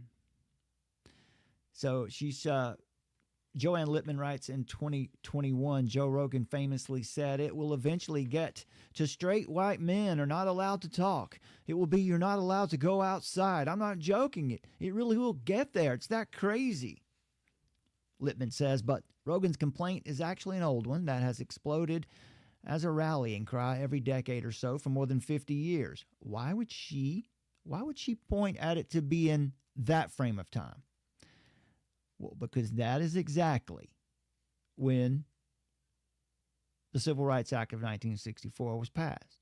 So she's Joanne Littman writes, in 2021, Joe Rogan famously said, it will eventually get to straight white men are not allowed to talk. It will be you're not allowed to go outside. I'm not joking. It really will get there. It's that crazy. Littman says, but Rogan's complaint is actually an old one that has exploded as a rallying cry every decade or so for more than 50 years. Why would she point at it to be in that frame of time? Well, because that is exactly when the Civil Rights Act of 1964 was passed.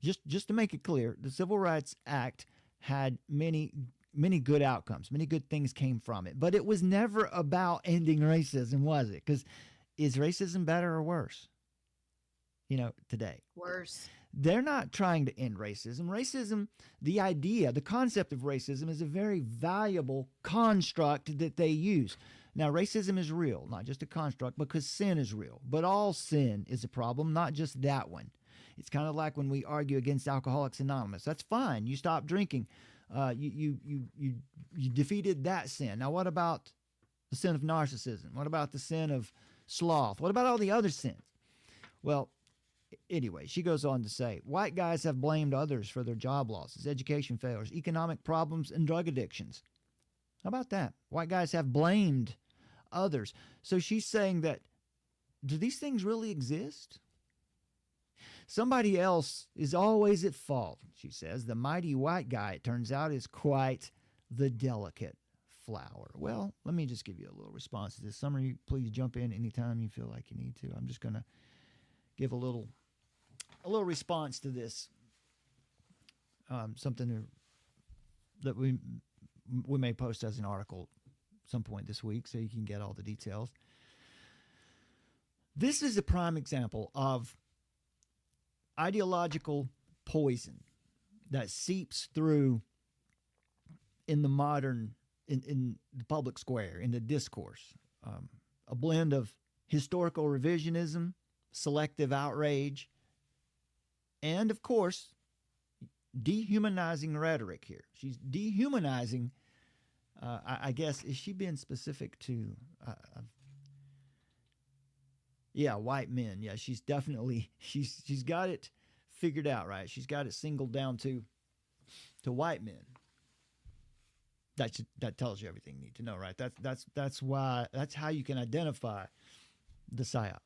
Just to make it clear, the Civil Rights Act had many good outcomes. Many good things came from it. But it was never about ending racism, was it? Because is racism better or worse? Today. Worse. They're not trying to end racism. Racism, the concept of racism is a very valuable construct that they use. Now, racism is real, not just a construct, because sin is real. But all sin is a problem, not just that one. It's kind of like when we argue against Alcoholics Anonymous. That's fine. You stop drinking. You defeated that sin. Now, what about the sin of narcissism? What about the sin of sloth? What about all the other sins? Well, anyway, she goes on to say, white guys have blamed others for their job losses, education failures, economic problems, and drug addictions. How about that? White guys have blamed others. So she's saying that, do these things really exist? Somebody else is always at fault, she says. The mighty white guy, it turns out, is quite the delicate flower. Well, let me just give you a little response to this. Summer, you please jump in anytime you feel like you need to. I'm just going to give a little response to this. Something that we may post as an article some point this week so you can get all the details. This is a prime example of ideological poison that seeps through in the modern, in the public square, in the discourse. A blend of historical revisionism, selective outrage, and, of course, dehumanizing rhetoric here. She's dehumanizing I guess, is she being specific to, yeah, white men. Yeah, she's definitely, she's got it figured out, right? She's got it singled down to white men. That tells you everything you need to know, right? That's how you can identify the psyop.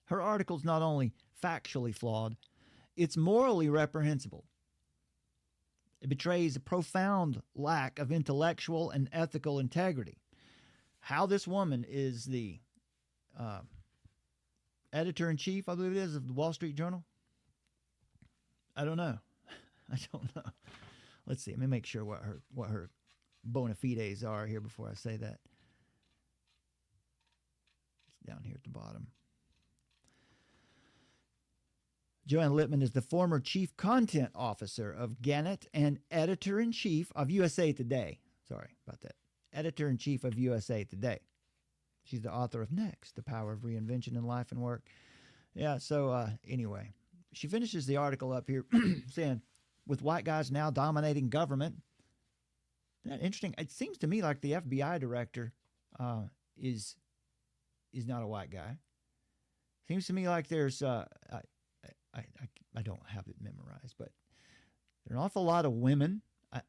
Her article's not only factually flawed, it's morally reprehensible. It betrays a profound lack of intellectual and ethical integrity. How this woman is the editor-in-chief, I believe it is, of the Wall Street Journal? I don't know. I don't know. Let's see. Let me make sure what her bona fides are here before I say that. It's down here at the bottom. Joanne Littman is the former chief content officer of Gannett and editor-in-chief of USA Today. Sorry about that. Editor-in-chief of USA Today. She's the author of Next, The Power of Reinvention in Life and Work. Yeah, so anyway, she finishes the article up here saying, with white guys now dominating government. Isn't that interesting? It seems to me like the FBI director is not a white guy. Seems to me like there's I don't have it memorized, but there are an awful lot of women.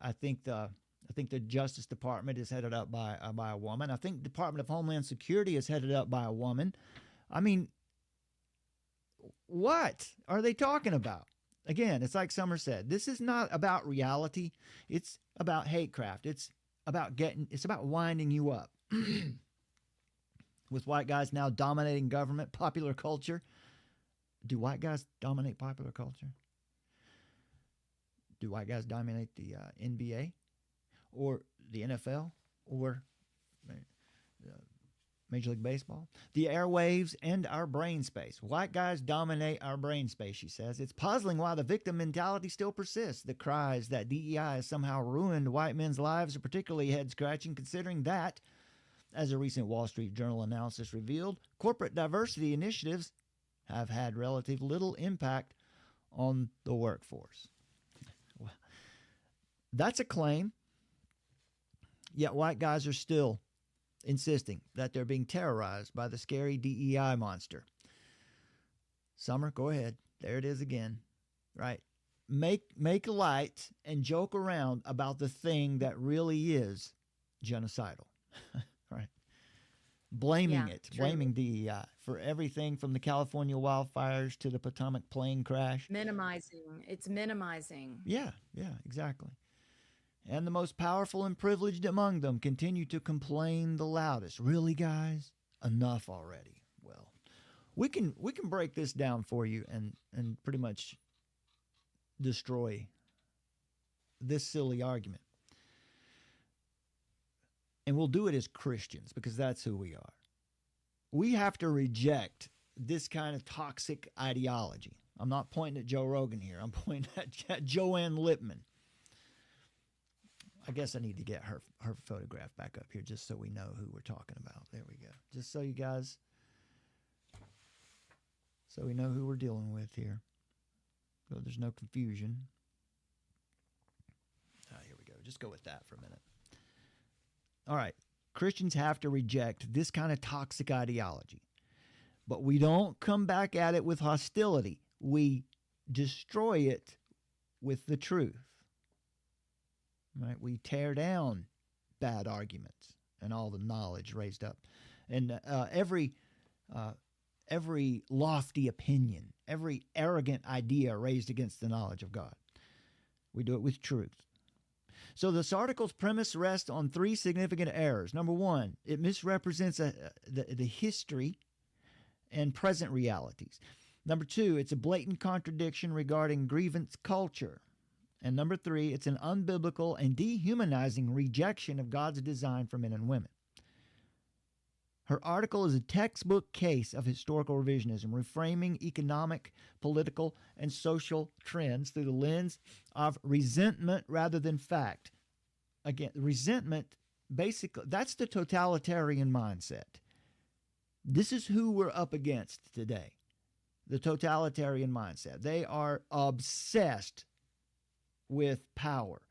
I think the Justice Department is headed up by a woman. I think the Department of Homeland Security is headed up by a woman. I mean, what are they talking about? Again, it's like Summer said. This is not about reality. It's about Hatecraft. It's about winding you up. With white guys now dominating government, popular culture. Do white guys dominate popular culture? Do white guys dominate the NBA or the NFL or Major League Baseball? The airwaves and our brain space. White guys dominate our brain space, she says. It's puzzling why the victim mentality still persists. The cries that DEI has somehow ruined white men's lives are particularly head-scratching, considering that, as a recent Wall Street Journal analysis revealed, corporate diversity initiatives have had relative little impact on the workforce. Well, that's a claim, yet white guys are still insisting that they're being terrorized by the scary DEI monster. Summer, go ahead. There it is again. Right. Make light and joke around about the thing that really is genocidal. Right. Blaming DEI for everything from the California wildfires to the Potomac plane crash. It's minimizing. Yeah, exactly. And the most powerful and privileged among them continue to complain the loudest. Really, guys? Enough already. Well, we can break this down for you and pretty much destroy this silly argument. And we'll do it as Christians because that's who we are. We have to reject this kind of toxic ideology. I'm not pointing at Joe Rogan here. I'm pointing at Joanne Littman. I guess I need to get her photograph back up here just so we know who we're talking about. There we go. Just so you guys, so we know who we're dealing with here. So there's no confusion. Here we go. Just go with that for a minute. All right. Christians have to reject this kind of toxic ideology. But we don't come back at it with hostility. We destroy it with the truth. Right? We tear down bad arguments and all the knowledge raised up. And every lofty opinion, every arrogant idea raised against the knowledge of God. We do it with truth. So this article's premise rests on three significant errors. Number one, it misrepresents the history and present realities. Number two, it's a blatant contradiction regarding grievance culture. And number three, it's an unbiblical and dehumanizing rejection of God's design for men and women. Her article is a textbook case of historical revisionism, reframing economic, political, and social trends through the lens of resentment rather than fact. Again, resentment, basically, that's the totalitarian mindset. This is who we're up against today, the totalitarian mindset. They are obsessed with power,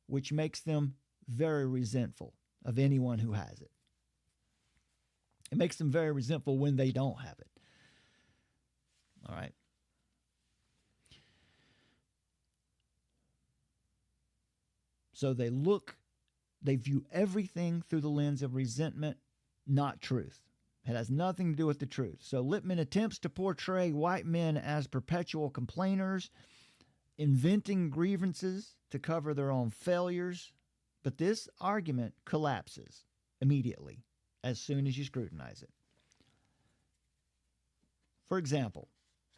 which makes them very resentful of anyone who has it. It makes them very resentful when they don't have it. All right. So they view everything through the lens of resentment, not truth. It has nothing to do with the truth. So Lippmann attempts to portray white men as perpetual complainers, inventing grievances to cover their own failures. But this argument collapses immediately as soon as you scrutinize it. For example,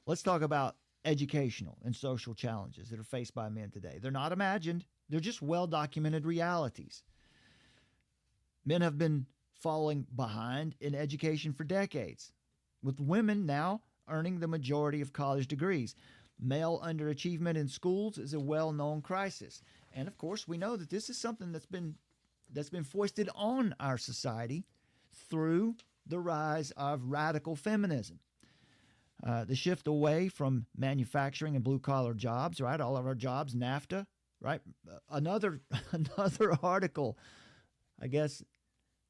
let's talk about educational and social challenges that are faced by men today. They're not imagined. They're just well-documented realities. Men have been falling behind in education for decades, with women now earning the majority of college degrees. Male underachievement in schools is a well-known crisis. And of course, we know that this is something that's been foisted on our society through the rise of radical feminism. The shift away from manufacturing and blue-collar jobs, right? All of our jobs, NAFTA, right? Another article, I guess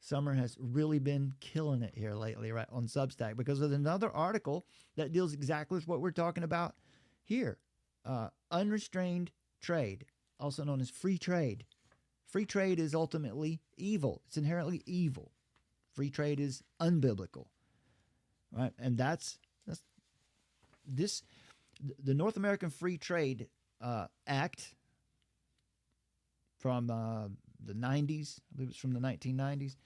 Summer has really been killing it here lately, right, on Substack, because of another article that deals exactly with what we're talking about here. Unrestrained trade, also known as free trade. Free trade is ultimately evil. It's inherently evil. Free trade is unbiblical, right? And that's the North American Free Trade Act from the 90s, I believe it's from the 1990s,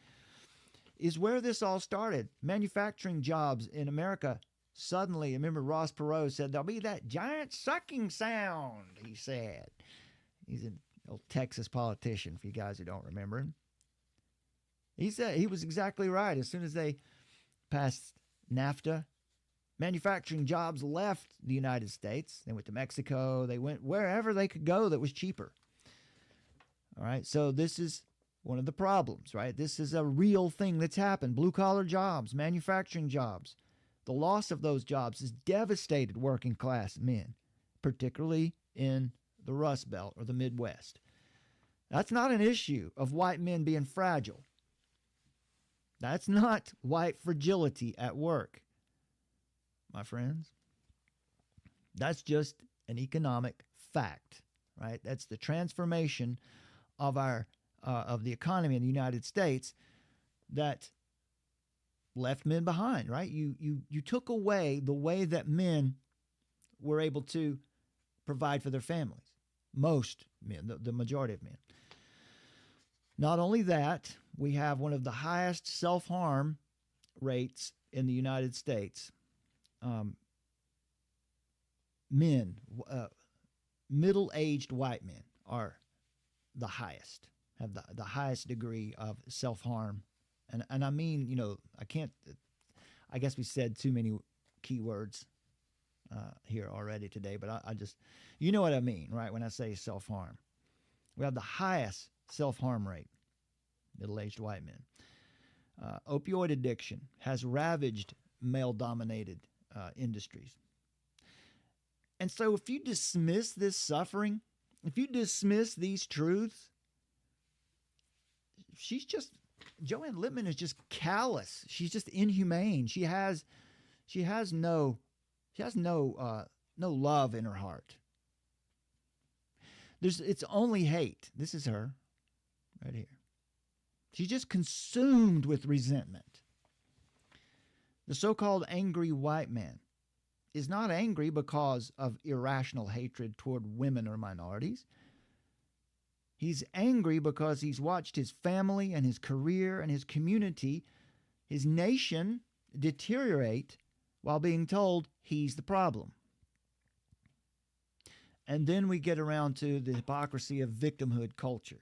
is where this all started. Manufacturing jobs in America suddenly, I remember Ross Perot said, there'll be that giant sucking sound, he said. He's an old Texas politician, for you guys who don't remember him. He said he was exactly right. As soon as they passed NAFTA, manufacturing jobs left the United States. They went to Mexico. They went wherever they could go that was cheaper. All right, so this is one of the problems, right? This is a real thing that's happened. Blue-collar jobs, manufacturing jobs. The loss of those jobs has devastated working-class men, particularly in the Rust Belt or the Midwest. That's not an issue of white men being fragile. That's not white fragility at work, my friends. That's just an economic fact, right? That's the transformation of the economy in the United States that left men behind, right? You took away the way that men were able to provide for their families. Most men, the majority of men. Not only that, we have one of the highest self-harm rates in the United States. Middle-aged white men are the highest, have the highest degree of self-harm. And I mean, I guess we said too many keywords here already today, but I just, you know what I mean, right? When I say self-harm, we have the highest self-harm rate, middle-aged white men. Opioid addiction has ravaged male-dominated industries. And so if you dismiss this suffering, if you dismiss these truths, Joanne Lippmann is just callous. She's just inhumane. She has no love in her heart. It's only hate. This is her right here. She's just consumed with resentment. The so-called angry white man is not angry because of irrational hatred toward women or minorities. He's angry because he's watched his family and his career and his community, his nation, deteriorate while being told he's the problem. And then we get around to the hypocrisy of victimhood culture.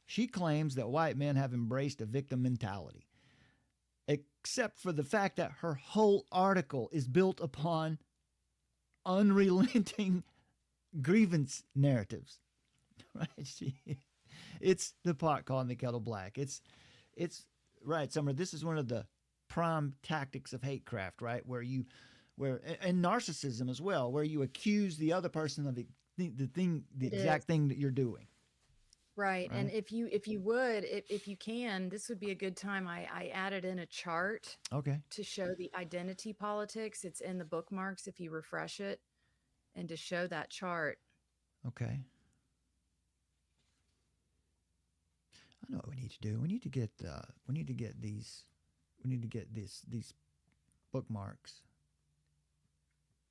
She claims that white men have embraced a victim mentality, except for the fact that her whole article is built upon unrelenting grievance narratives. Right? It's the pot calling the kettle black. It's right, Summer. This is one of the prime tactics of Hatecraft, right? And narcissism as well, where you accuse the other person of the exact thing that you're doing. Right. And Right. if you can, this would be a good time. I added in a chart Okay. to show the identity politics. It's in the bookmarks if you refresh it, and to show that chart. Okay. I know what we need to do. We need to get these bookmarks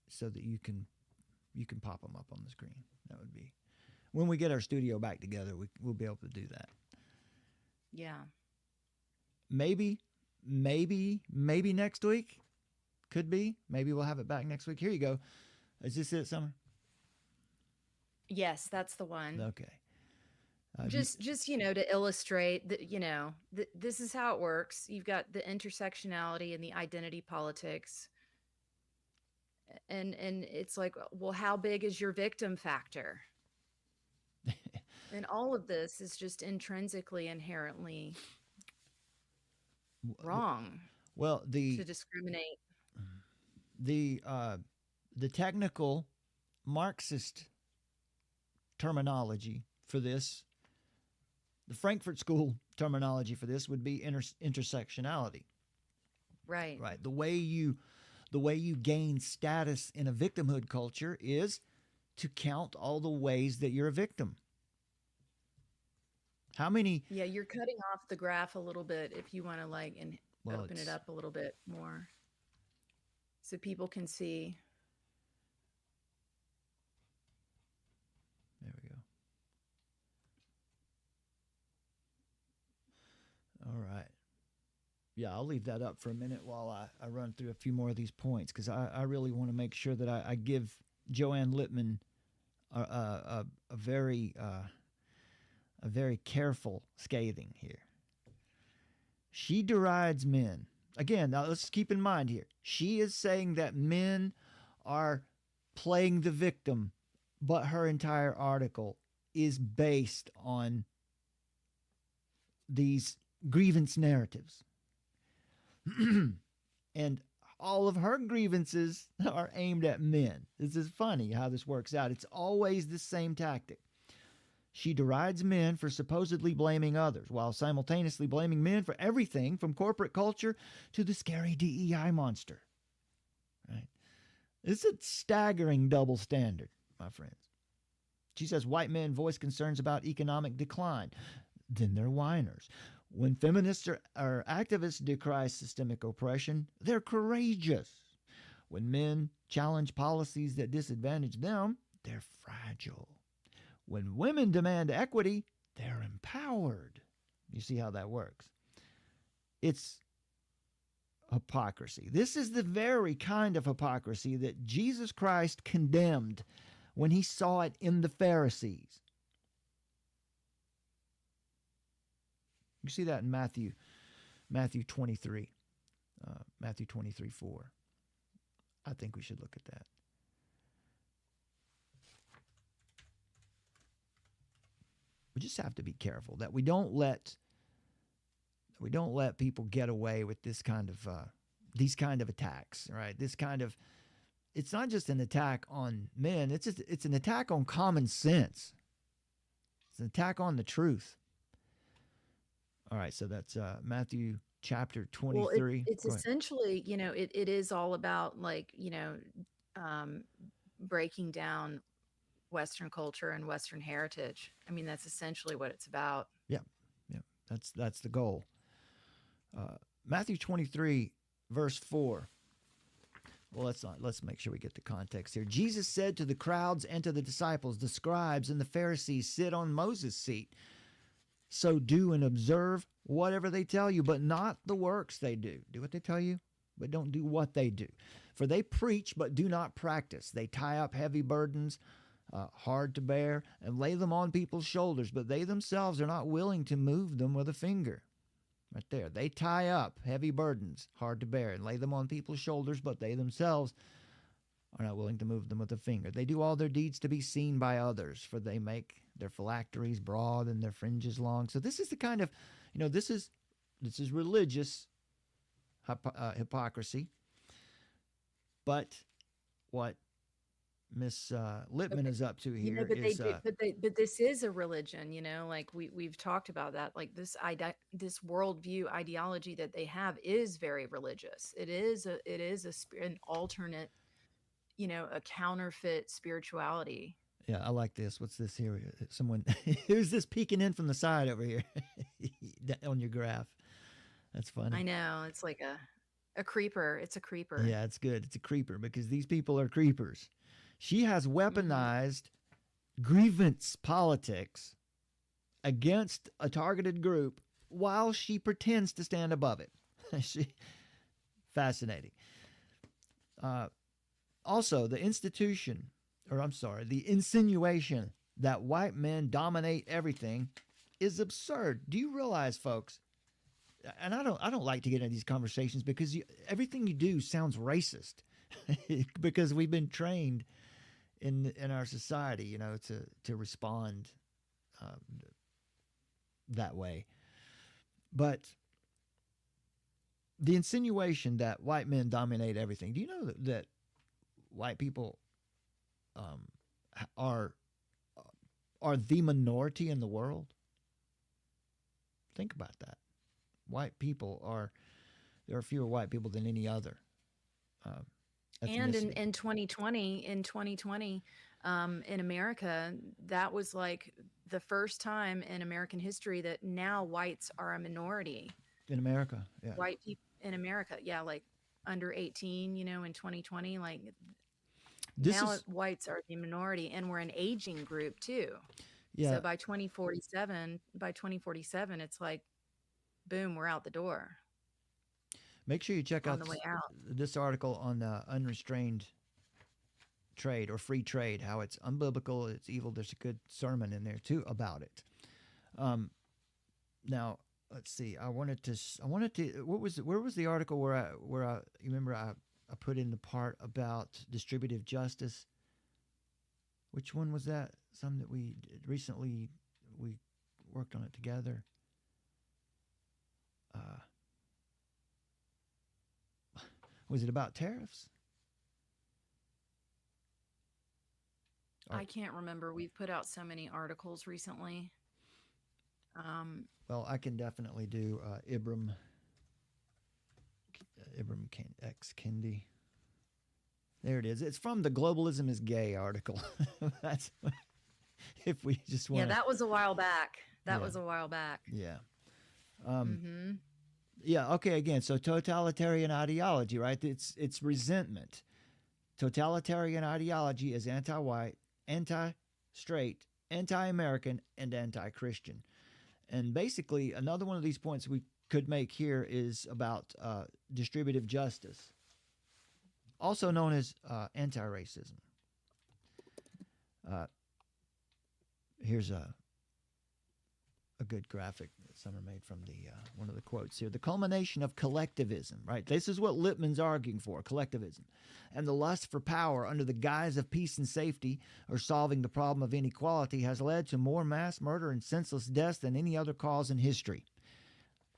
so that you can pop them up on the screen. That would be when we get our studio back together. We'll be able to do that. Yeah. Maybe next week. Could be. Maybe we'll have it back next week. Here you go. Is this it, Summer? Yes, that's the one. Okay. Just to illustrate that, this is how it works. You've got the intersectionality and the identity politics. And it's like, well, how big is your victim factor? And all of this is just intrinsically, inherently wrong. Well, to discriminate. The technical Marxist terminology for this, the Frankfurt School terminology for this would be intersectionality. Right. Right. The way you gain status in a victimhood culture is to count all the ways that you're a victim. How many? Yeah, you're cutting off the graph a little bit if you want to open it up a little bit more so people can see. There we go. All right. Yeah, I'll leave that up for a minute while I run through a few more of these points, because I really want to make sure that I give Joanne Littman a very careful scathing here. She derides men. Again, now let's keep in mind here, she is saying that men are playing the victim, but her entire article is based on these grievance narratives. And all of her grievances are aimed at men. This is funny how this works out. It's always the same tactic. She derides men for supposedly blaming others, while simultaneously blaming men for everything from corporate culture to the scary DEI monster. Right? It's a staggering double standard, my friends. She says white men voice concerns about economic decline. Then they're whiners. When feminists or activists decry systemic oppression, they're courageous. When men challenge policies that disadvantage them, they're fragile. When women demand equity, they're empowered. You see how that works? It's hypocrisy. This is the very kind of hypocrisy that Jesus Christ condemned when he saw it in the Pharisees. You see that in Matthew 23, Matthew 23:4. I think we should look at that. We just have to be careful that we don't let people get away with this kind of these kind of attacks, right? It's not just an attack on men. It's an attack on common sense. It's an attack on the truth. All right, so that's Matthew chapter 23. Well, it's essentially, it is all about breaking down Western culture and Western heritage. I mean, that's essentially what it's about. Yeah. That's the goal. Matthew 23, verse 4. Well, let's make sure we get the context here. Jesus said to the crowds and to the disciples, the scribes and the Pharisees sit on Moses' seat. So do and observe whatever they tell you, but not the works they do. Do what they tell you, but don't do what they do. For they preach, but do not practice. They tie up heavy burdens, hard to bear, and lay them on people's shoulders, but they themselves are not willing to move them with a finger. Right there. They tie up heavy burdens, hard to bear, and lay them on people's shoulders, but they themselves are not willing to move them with a finger. They do all their deeds to be seen by others, for they make their phylacteries broad and their fringes long. So this is the kind of, this is religious hypocrisy. But what Miss Lippman is up to You know, here but they is do, but this is a religion, you know, like we've talked about that. Like this worldview ideology that they have is very religious. It is an alternate, you know, a counterfeit spirituality. yeah, I like this. What's this here? Someone who's this peeking in from the side over here on your graph? That's funny. I know, it's like a creeper. It's a creeper. Yeah, it's good. It's a creeper because these people are creepers. She has weaponized grievance politics against a targeted group while she pretends to stand above it. Fascinating. Also, the insinuation that white men dominate everything is absurd. Do you realize, folks? And I don't like to get into these conversations because everything you do sounds racist because we've been trained in our society, you know, to respond that way. But the insinuation that white men dominate everything. Do you know that white people are the minority in the world? Think about that. There are fewer white people than any other. And in 2020, in America, that was like the first time in American history that now whites are a minority. In America, yeah. White people in America, yeah, like under 18, you know, in 2020, like whites are the minority, and we're an aging group too. Yeah. So by 2047, it's like, boom, we're out the door. Make sure you check out this article on unrestrained trade or free trade, how it's unbiblical, it's evil. There's a good sermon in there too about it. Now, let's see. I wanted to. Where was the article where I you remember I put in the part about distributive justice? Which one was that? Some that we recently worked on it together. Was it about tariffs? I can't remember. We've put out so many articles recently. Well, I can definitely do Ibram X. Kendi. There it is. It's from the Globalism is Gay article. That's if we just want. Yeah, that was a while back. Was a while back. Yeah. Yeah. Okay. Again, so totalitarian ideology, right? It's resentment. Totalitarian ideology is anti-white, anti-straight, anti-American, and anti-Christian. And basically, another one of these points we could make here is about distributive justice, also known as anti-racism. Here's a good graphic that Summer made from the one of the quotes here. The culmination of collectivism, right? This is what Lippman's arguing for, collectivism. And the lust for power under the guise of peace and safety or solving the problem of inequality has led to more mass murder and senseless deaths than any other cause in history.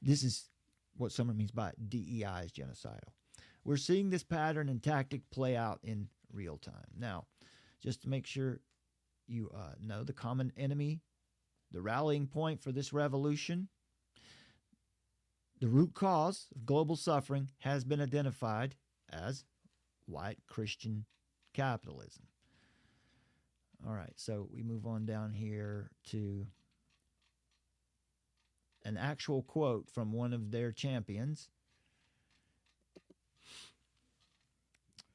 This is what Summer means by DEI is genocidal. We're seeing this pattern and tactic play out in real time. Now, just to make sure you know the common enemy, the rallying point for this revolution, the root cause of global suffering has been identified as white Christian capitalism. All right, so we move on down here to an actual quote from one of their champions.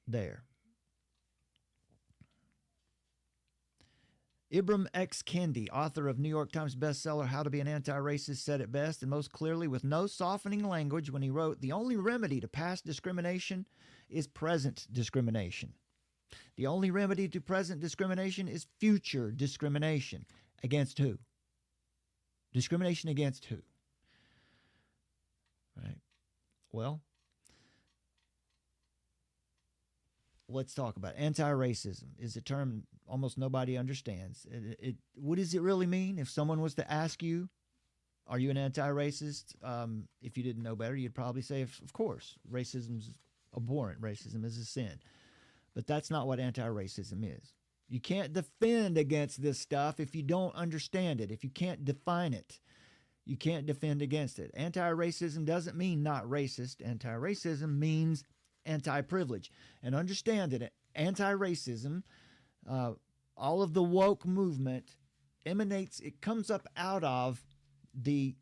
There. Ibram X. Kendi, author of New York Times bestseller How to Be an Anti-Racist, said it best and most clearly with no softening language when he wrote, "The only remedy to past discrimination is present discrimination. The only remedy to present discrimination is future discrimination." Against who? Discrimination against who? Right. Well, let's talk about it. Anti-racism is a term almost nobody understands. What does it really mean? If someone was to ask you, are you an anti-racist? If you didn't know better, you'd probably say, of course, racism's abhorrent. Racism is a sin. But that's not what anti-racism is. You can't defend against this stuff if you don't understand it, if you can't define it. You can't defend against it. Anti-racism doesn't mean not racist. Anti-racism means anti-privilege. And understand that anti-racism, all of the woke movement emanates, it comes up out of the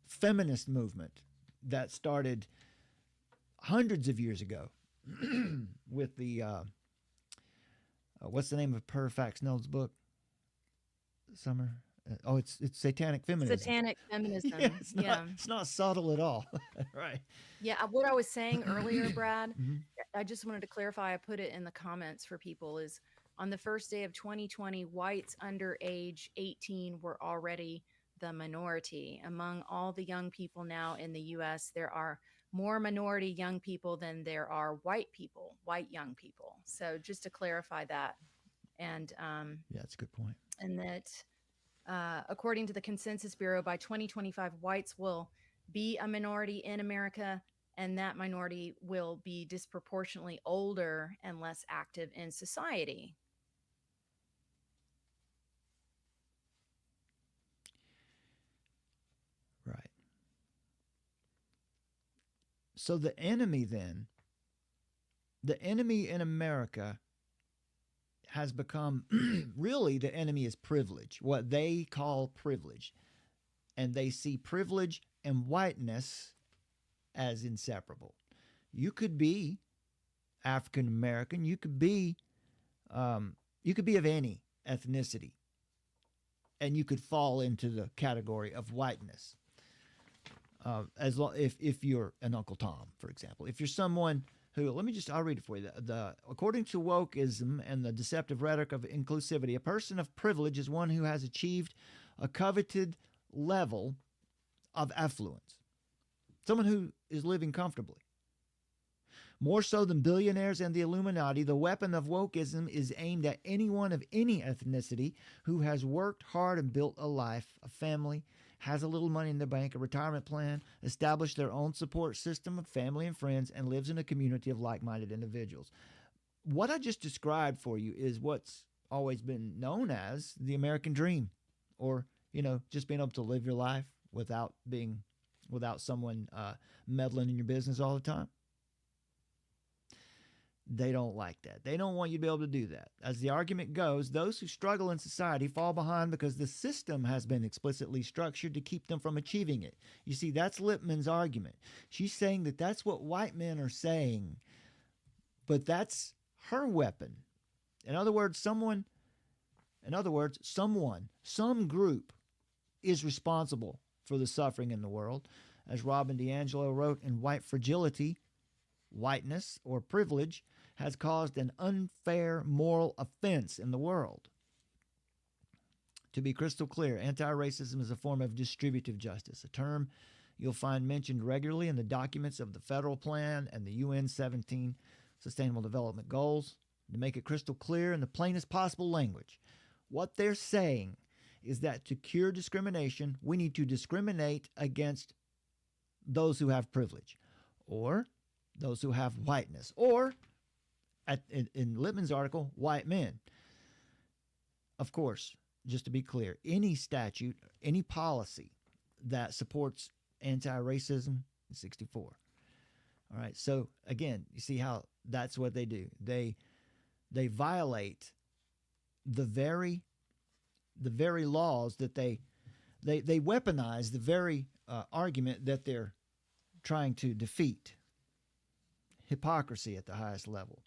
feminist movement that started hundreds of years ago with the, what's the name of Per Snell's book? Summer? Oh, it's satanic feminism. Satanic feminism. Yeah, it's not subtle at all. Right. Yeah, what I was saying earlier, Brad, I just wanted to clarify. I put it in the comments for people is on the first day of 2020, whites under age 18 were already the minority. Among all the young people now in the U.S., there are more minority young people than there are white people, white young people. So just to clarify that. And yeah, that's a good point. And that according to the Consensus Bureau, by 2025, whites will be a minority in America, and that minority will be disproportionately older and less active in society. Right. So the enemy then, the enemy in America has become, really the enemy is privilege, what they call privilege. And they see privilege and whiteness as inseparable. You could be African American, you could be of any ethnicity, and you could fall into the category of whiteness. If you're an Uncle Tom, for example, if you're someone who, I'll read it for you. According to wokeism and the deceptive rhetoric of inclusivity, a person of privilege is one who has achieved a coveted level of affluence. Someone who is living comfortably. More so than billionaires and the Illuminati, the weapon of wokeism is aimed at anyone of any ethnicity who has worked hard and built a life, a family, has a little money in the bank, a retirement plan, established their own support system of family and friends, and lives in a community of like-minded individuals. What I just described for you is what's always been known as the American dream, or, just being able to live your life without someone meddling in your business all the time. They don't like that. They don't want you to be able to do that. As the argument goes, those who struggle in society fall behind because the system has been explicitly structured to keep them from achieving it. You see, that's Lippman's argument. She's saying that that's what white men are saying, but that's her weapon. In other words, some group is responsible for the suffering in the world. As Robin DiAngelo wrote in White Fragility, whiteness or privilege has caused an unfair moral offense in the world. To be crystal clear, anti-racism is a form of distributive justice, a term you'll find mentioned regularly in the documents of the Federal Plan and the UN 17 Sustainable Development Goals. To make it crystal clear in the plainest possible language, what they're saying is that to cure discrimination, we need to discriminate against those who have privilege, or those who have whiteness, or, in Lippman's article, white men. Of course, just to be clear, any statute, any policy that supports anti-racism is 64. All right, so again, you see how that's what they do. They violate the very laws that they weaponize the very argument that they're trying to defeat. Hypocrisy at the highest level.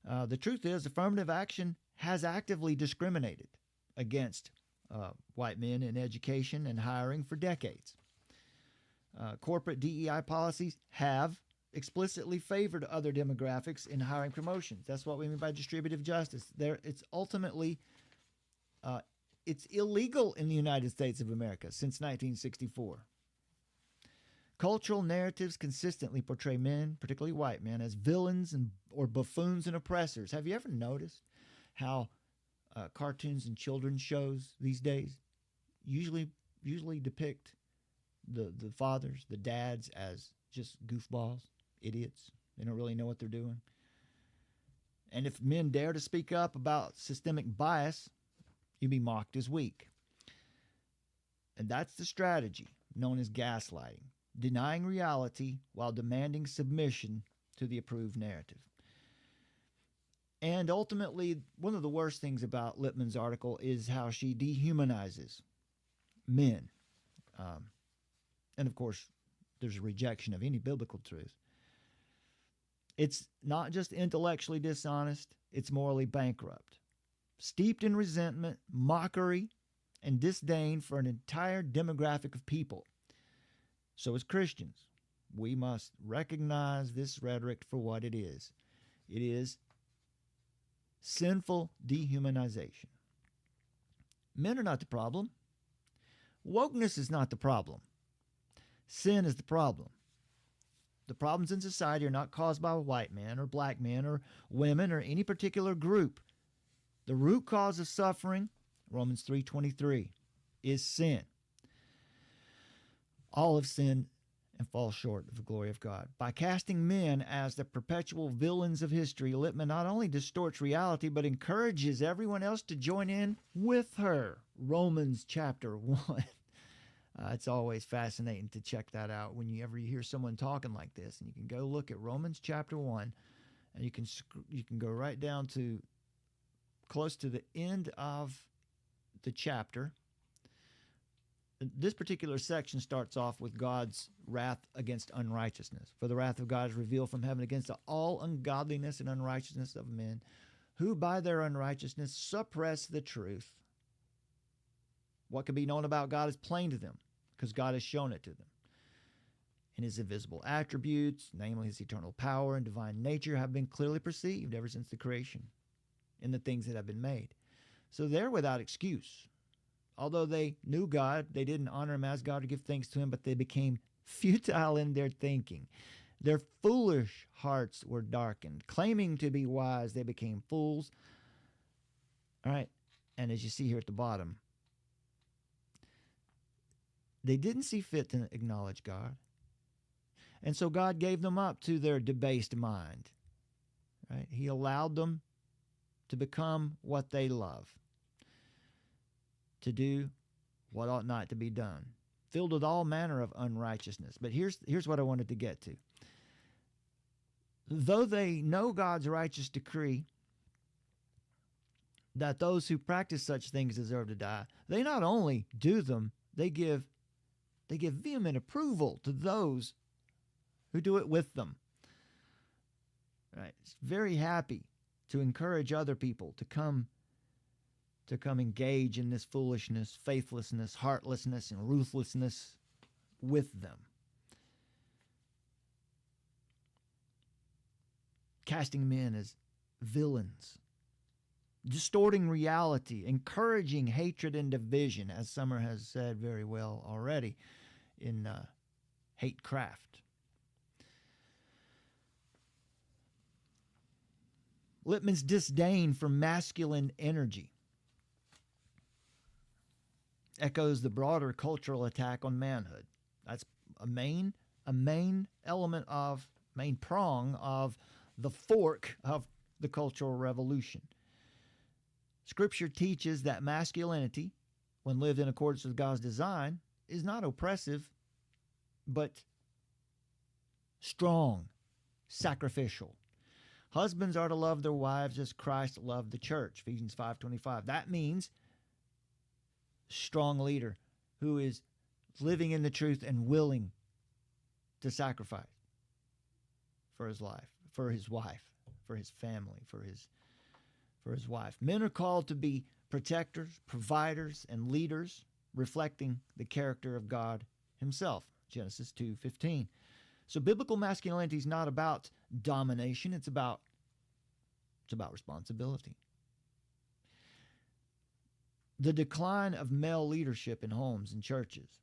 The truth is, affirmative action has actively discriminated against white men in education and hiring for decades. Corporate DEI policies have explicitly favored other demographics in hiring promotions. That's what we mean by distributive justice. It's ultimately it's illegal in the United States of America since 1964. Cultural narratives consistently portray men, particularly white men, as villains or buffoons and oppressors. Have you ever noticed how cartoons and children's shows these days usually depict the fathers, the dads, as just goofballs, idiots? They don't really know what they're doing. And if men dare to speak up about systemic bias, you'd be mocked as weak. And that's the strategy known as gaslighting, denying reality while demanding submission to the approved narrative. And ultimately, one of the worst things about Lippman's article is how she dehumanizes men. And of course, there's a rejection of any biblical truth. It's not just intellectually dishonest, it's morally bankrupt. Steeped in resentment, mockery, and disdain for an entire demographic of people. So as Christians, we must recognize this rhetoric for what it is. It is sinful dehumanization. Men are not the problem. Wokeness is not the problem. Sin is the problem. The problems in society are not caused by white men or black men or women or any particular group. The root cause of suffering, Romans 3:23, is sin. All have sinned and fall short of the glory of God. By casting men as the perpetual villains of history, Lippmann not only distorts reality, but encourages everyone else to join in with her. Romans chapter 1. It's always fascinating to check that out when you hear someone talking like this. And you can go look at Romans chapter 1, and you can go right down to close to the end of the chapter. This particular section starts off with God's wrath against unrighteousness. For the wrath of God is revealed from heaven against all ungodliness and unrighteousness of men, who by their unrighteousness suppress the truth. What can be known about God is plain to them, because God has shown it to them. And his invisible attributes, namely his eternal power and divine nature, have been clearly perceived ever since the creation in the things that have been made. So they're without excuse. Although they knew God, they didn't honor him as God or give thanks to him, but they became futile in their thinking. Their foolish hearts were darkened. Claiming to be wise, they became fools. All right, and as you see here at the bottom, they didn't see fit to acknowledge God. And so God gave them up to their debased mind. Right? He allowed them to become what they love, to do what ought not to be done, filled with all manner of unrighteousness. But here's what I wanted to get to. Though they know God's righteous decree that those who practice such things deserve to die, they not only do them, they give vehement approval to those who do it with them. Right? It's very happy to encourage other people to come engage in this foolishness, faithlessness, heartlessness, and ruthlessness with them. Casting men as villains, distorting reality, encouraging hatred and division, as Summer has said very well already in Hatecraft. Lippmann's disdain for masculine energy echoes the broader cultural attack on manhood. That's a main prong of the fork of the Cultural Revolution. Scripture teaches that masculinity, when lived in accordance with God's design, is not oppressive, but strong, sacrificial. Husbands are to love their wives as Christ loved the church, Ephesians 5:25. That means strong leader who is living in the truth and willing to sacrifice for his life, for his wife, for his family, for his wife. Men are called to be protectors, providers, and leaders, reflecting the character of God himself, Genesis 2:15. So biblical masculinity is not about domination, it's about responsibility. The decline of male leadership in homes and churches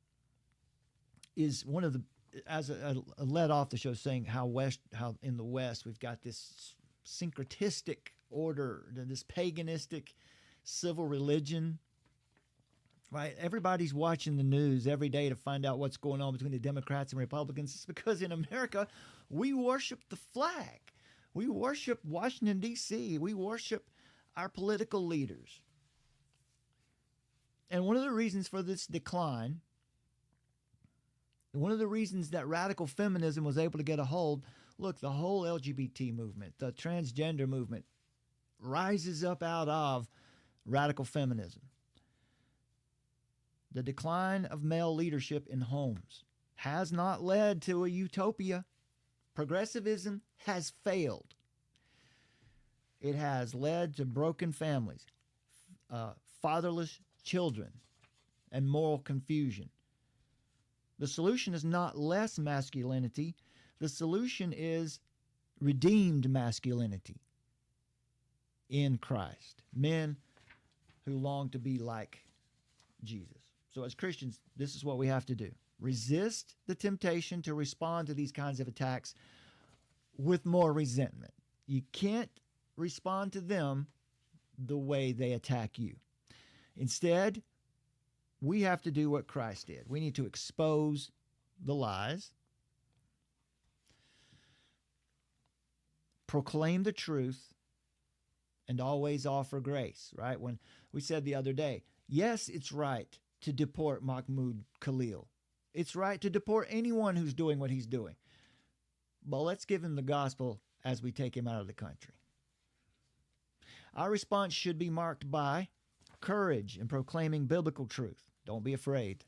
is one of the, as I led off the show saying how in the West we've got this syncretistic order, this paganistic civil religion, right? Everybody's watching the news every day to find out what's going on between the Democrats and Republicans. It's because in America, we worship the flag. We worship Washington, D.C. We worship our political leaders. And one of the reasons for this decline, one of the reasons that radical feminism was able to get a hold, look, the whole LGBT movement, the transgender movement, rises up out of radical feminism. The decline of male leadership in homes has not led to a utopia. Progressivism has failed. It has led to broken families, fatherless children, and moral confusion. The solution is not less masculinity. The solution is redeemed masculinity in Christ. Men who long to be like Jesus. So as Christians, this is what we have to do. Resist the temptation to respond to these kinds of attacks with more resentment. You can't respond to them the way they attack you. Instead, we have to do what Christ did. We need to expose the lies, proclaim the truth, and always offer grace, right? When we said the other day, yes, it's right to deport Mahmoud Khalil. It's right to deport anyone who's doing what he's doing. But let's give him the gospel as we take him out of the country. Our response should be marked by courage in proclaiming biblical truth. Don't be afraid.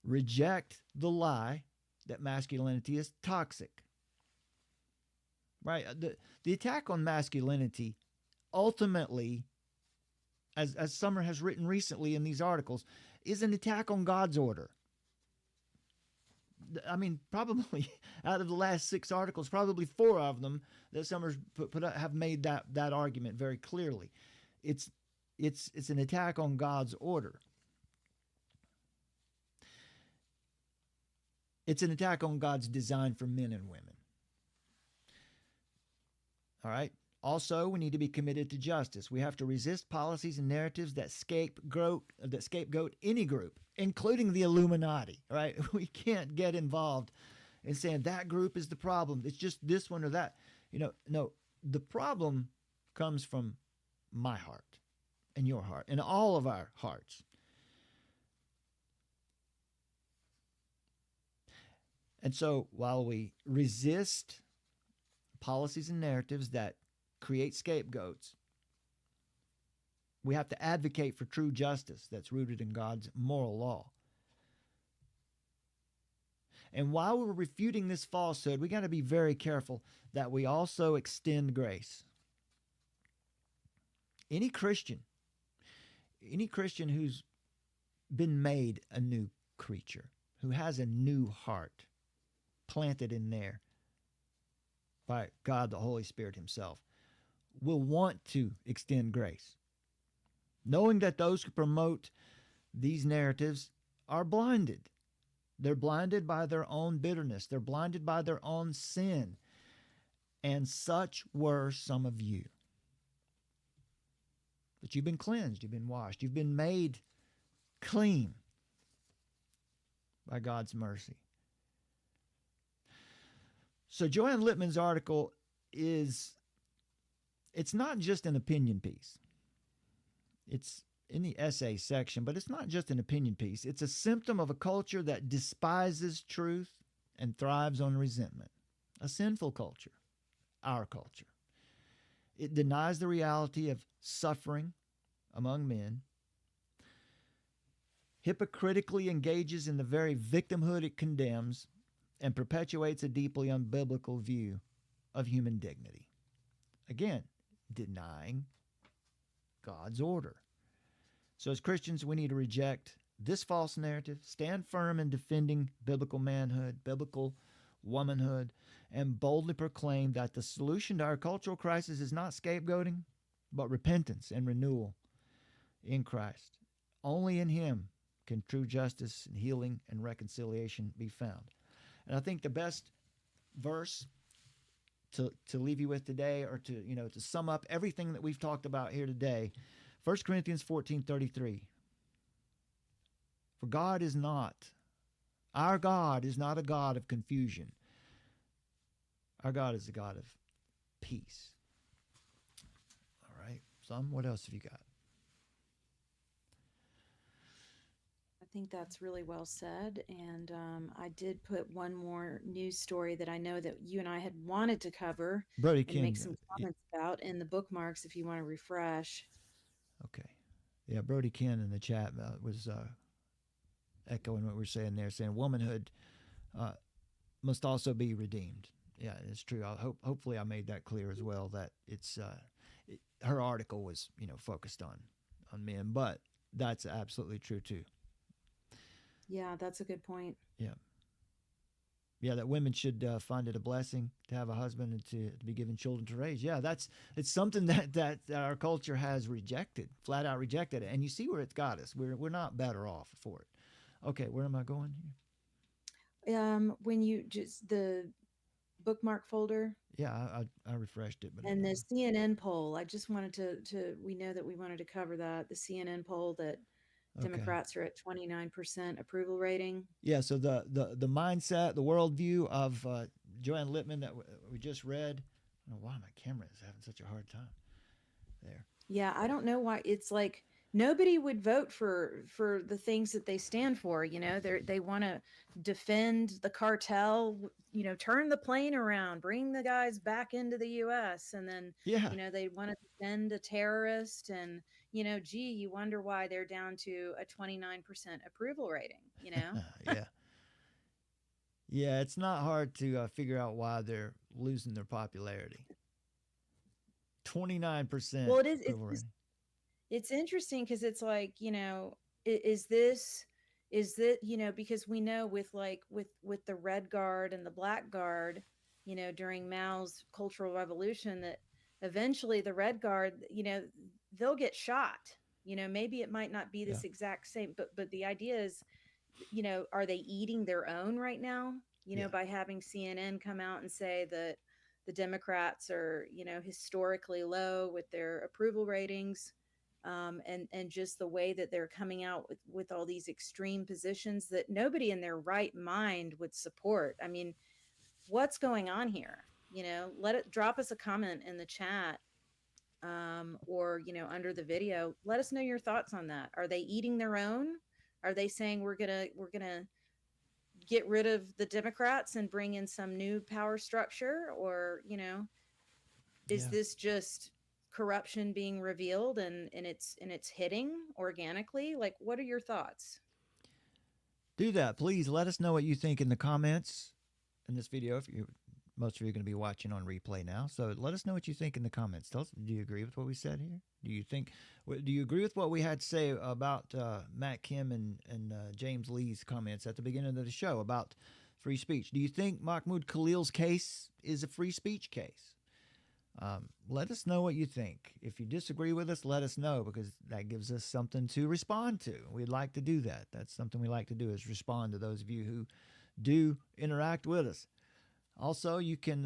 Reject the lie that masculinity is toxic. Right? The attack on masculinity ultimately, as Summer has written recently in these articles, is an attack on God's order. I mean, probably out of the last 6 articles, probably 4 of them that Summers put up have made that argument very clearly. It's an attack on God's order. It's an attack on God's design for men and women. All right? Also, we need to be committed to justice. We have to resist policies and narratives that scapegoat any group, including the Illuminati, right? We can't get involved in saying that group is the problem. It's just this one or that. No, the problem comes from my heart and your heart and all of our hearts. And so while we resist policies and narratives that create scapegoats, we have to advocate for true justice that's rooted in God's moral law. And while we're refuting this falsehood, we got to be very careful that we also extend grace. Any Christian who's been made a new creature, who has a new heart planted in there by God the Holy Spirit himself, will want to extend grace, knowing that those who promote these narratives are blinded. They're blinded by their own bitterness. They're blinded by their own sin. And such were some of you. But you've been cleansed. You've been washed. You've been made clean by God's mercy. So Joanne Littman's article it's not just an opinion piece. It's in the essay section, but it's not just an opinion piece. It's a symptom of a culture that despises truth and thrives on resentment. A sinful culture, our culture. It denies the reality of suffering among men, hypocritically engages in the very victimhood it condemns, and perpetuates a deeply unbiblical view of human dignity. Again, denying God's order. So as Christians, we need to reject this false narrative, stand firm in defending biblical manhood, biblical womanhood, and boldly proclaim that the solution to our cultural crisis is not scapegoating, but repentance and renewal in Christ. Only in him can true justice and healing and reconciliation be found. And I think the best verse to leave you with today, or to sum up everything that we've talked about here today, 1 Corinthians 14:33. For our God is not a God of confusion, Our God is the God of peace. All right. What else have you got? I think that's really well said. And I did put one more news story that I know that you and I had wanted to cover Brody and King. make some comments about in the bookmarks if you want to refresh. Okay. Yeah, Brody Ken in the chat was echoing what we're saying there, saying womanhood must also be redeemed. Yeah, it's true. Hopefully I made that clear as well, that it's her article was, focused on men, but that's absolutely true too. Yeah, that's a good point. Yeah. Yeah, that women should find it a blessing to have a husband and to be given children to raise. Yeah, it's something that our culture has rejected, flat out rejected it. And you see where it's got us. We're not better off for it. Okay, where am I going here? When you just the bookmark folder. Yeah, I refreshed it. But and the CNN poll, I just wanted to we know that we wanted to cover that. The CNN poll that Democrats are at 29% approval rating. Yeah, so the mindset, the worldview of Joanne Littman that we just read. I don't know why my camera is having such a hard time there. Yeah, I don't know why. It's like nobody would vote for the things that they stand for. They want to defend the cartel, turn the plane around, bring the guys back into the U.S. And then, they want to defend a terrorist. And, you wonder why they're down to a 29% approval rating, Yeah. Yeah, it's not hard to figure out why they're losing their popularity. 29%. Well, it is. It's interesting because it's like, is this, because we know with the Red Guard and the Black Guard, during Mao's Cultural Revolution, that eventually the Red Guard, they'll get shot. Maybe it might not be this exact same, but the idea is, are they eating their own right now? By having CNN come out and say that the Democrats are, historically low with their approval ratings. And just the way that they're coming out with all these extreme positions that nobody in their right mind would support. I mean, what's going on here? Drop us a comment in the chat, or, under the video. Let us know your thoughts on that. Are they eating their own? Are they saying we're gonna get rid of the Democrats and bring in some new power structure? Or, is this just corruption being revealed and it's hitting organically? Like, what are your thoughts? Do that, please. Let us know what you think in the comments in this video. Most of you are going to be watching on replay now, so let us know what you think in the comments. Tell us, do you agree with what we said here? Do you agree with what we had to say about Matt Kim and James Lee's comments at the beginning of the show about free speech? Do you think Mahmoud Khalil's case is a free speech case? Let us know what you think. If you disagree with us, let us know, because that gives us something to respond to. We'd like to do that. That's something we like to do, is respond to those of you who do interact with us. Also, you can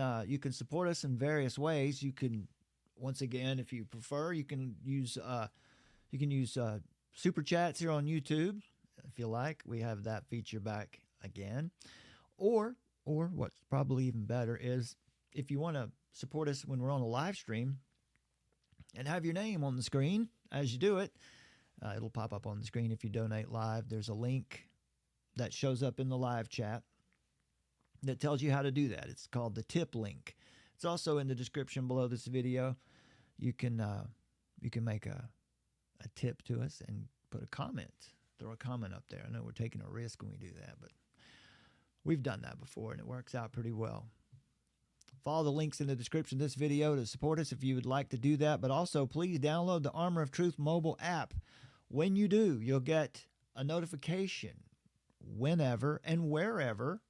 support us in various ways. You can, once again, if you prefer, you can use super chats here on YouTube if you like. We have that feature back again. Or what's probably even better is if you want to support us when we're on a live stream and have your name on the screen as you do it. It'll pop up on the screen if you donate live. There's a link that shows up in the live chat that tells you how to do that. It's called the tip link. It's also in the description below this video. You can make a tip to us and put a comment, throw a comment up there. I know we're taking a risk when we do that, but we've done that before and it works out pretty well. Follow the links in the description of this video to support us if you would like to do that. But also, please download the Armor of Truth mobile app. When you do, you'll get a notification whenever and wherever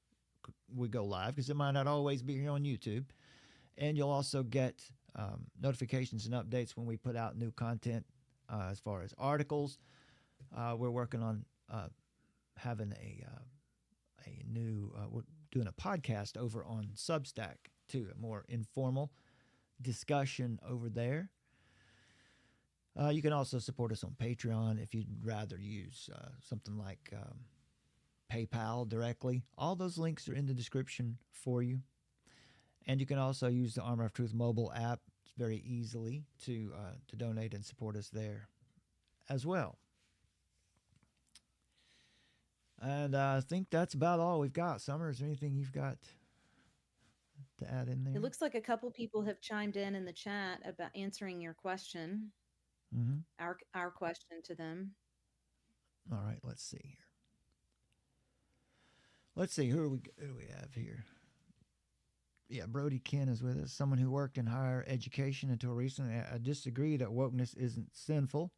we go live, because it might not always be here on YouTube. And you'll also get notifications and updates when we put out new content as far as articles. We're working on having a new, we're doing a podcast over on Substack too, a more informal discussion over there. You can also support us on Patreon if you'd rather use something like PayPal directly. All those links are in the description for you. And you can also use the Armor of Truth mobile app very easily to donate and support us there as well. And I think that's about all we've got. Summer, is there anything you've got to add in there? It looks like a couple people have chimed in the chat about answering your question, Mm-hmm. our question to them. All right, let's see here. Let's see, who do we have here? Yeah, Brody Ken is with us, someone who worked in higher education until recently. I disagree that wokeness isn't sinful.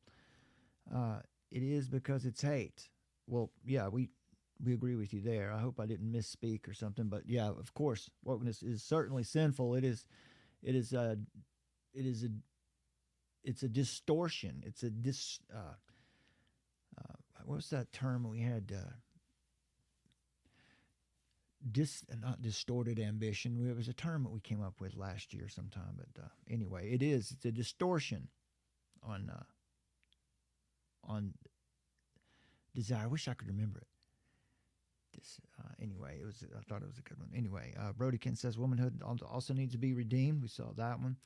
It is because it's hate. Well, yeah, we agree with you there. I hope I didn't misspeak or something, but yeah, of course, wokeness is certainly sinful. It's a distortion. It's a what's that term we had? Not distorted ambition. It was a term that we came up with last year sometime. But anyway, it's a distortion on desire. I wish I could remember it. Anyway, I thought it was a good one. Anyway, Brody Ken says womanhood also needs to be redeemed. We saw that one.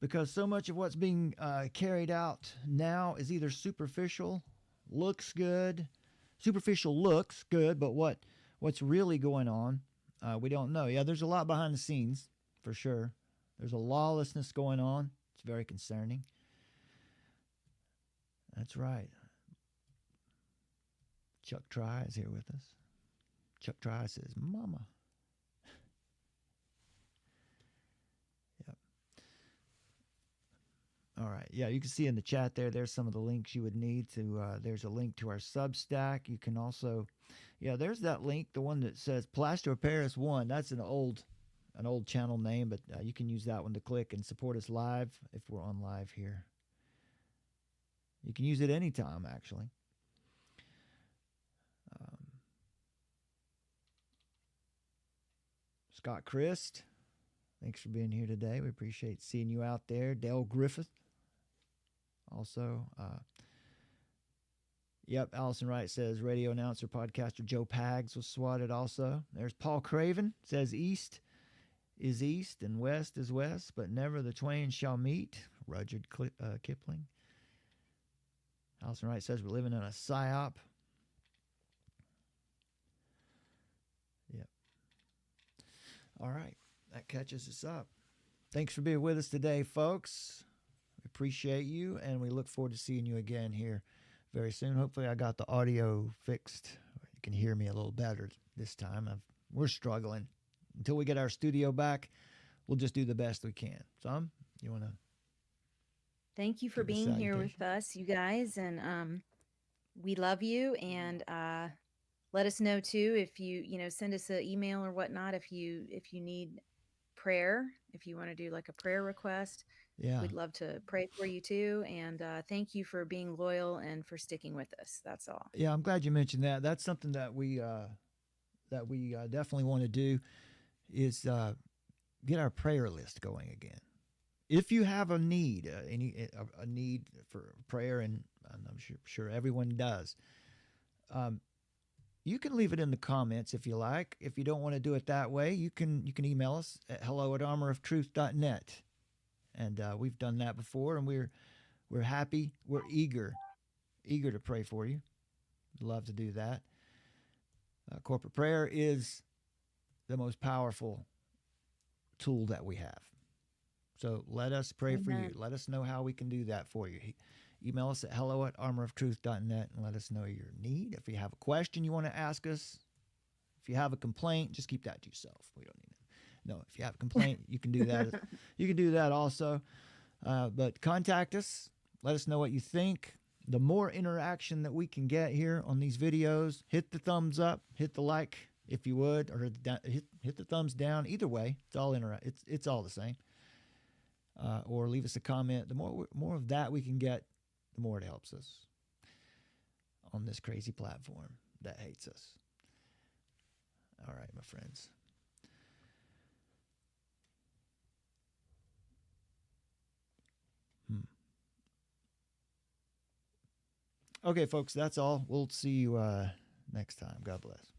Because so much of what's being carried out now is either superficial looks good, but what's really going on, we don't know. Yeah, there's a lot behind the scenes, for sure. There's a lawlessness going on. It's very concerning. That's right. Chuck Try is here with us. Chuck Try says, Mama. Yep. All right. Yeah, you can see in the chat there's some of the links you would need to, there's a link to our Substack. You can also, yeah, there's that link, the one that says Plaster of Paris 1. That's an old channel name, but you can use that one to click and support us live if we're on live here. You can use it anytime, actually. Scott Christ, thanks for being here today. We appreciate seeing you out there. Dale Griffith, also. Yep, Allison Wright says radio announcer, podcaster Joe Pags was swatted also. There's Paul Craven, says east is east and west is west, but never the twain shall meet. Rudyard Kipling. Allison Wright says we're living in a psyop. Yep. All right, that catches us up. Thanks for being with us today, folks. We appreciate you, and we look forward to seeing you again here very soon. Hopefully I got the audio fixed. You can hear me a little better this time. We're struggling. Until we get our studio back, we'll just do the best we can. Sam, you want to? Thank you for being here with us, you guys, and we love you. And let us know too if you send us an email or whatnot if you need prayer, if you want to do like a prayer request. Yeah, we'd love to pray for you too. And thank you for being loyal and for sticking with us. That's all. Yeah, I'm glad you mentioned that. That's something that we definitely want to do is get our prayer list going again. If you have a need, a need for prayer, and I'm sure everyone does, you can leave it in the comments if you like. If you don't want to do it that way, you can email us at hello@armoroftruth.net. And we've done that before, and we're happy, we're eager to pray for you. We'd love to do that. Corporate prayer is the most powerful tool that we have. So let us pray for you. Let us know how we can do that for you. Email us at hello@armoroftruth.net and let us know your need. If you have a question you want to ask us, if you have a complaint, just keep that to yourself. We don't need it. No, if you have a complaint, you can do that. You can do that also. But contact us. Let us know what you think. The more interaction that we can get here on these videos, hit the thumbs up, hit the like if you would, or hit the thumbs down. Either way, it's all it's all the same. Or leave us a comment. The more of that we can get, the more it helps us on this crazy platform that hates us. All right, my friends. Okay, folks, that's all. We'll see you next time. God bless.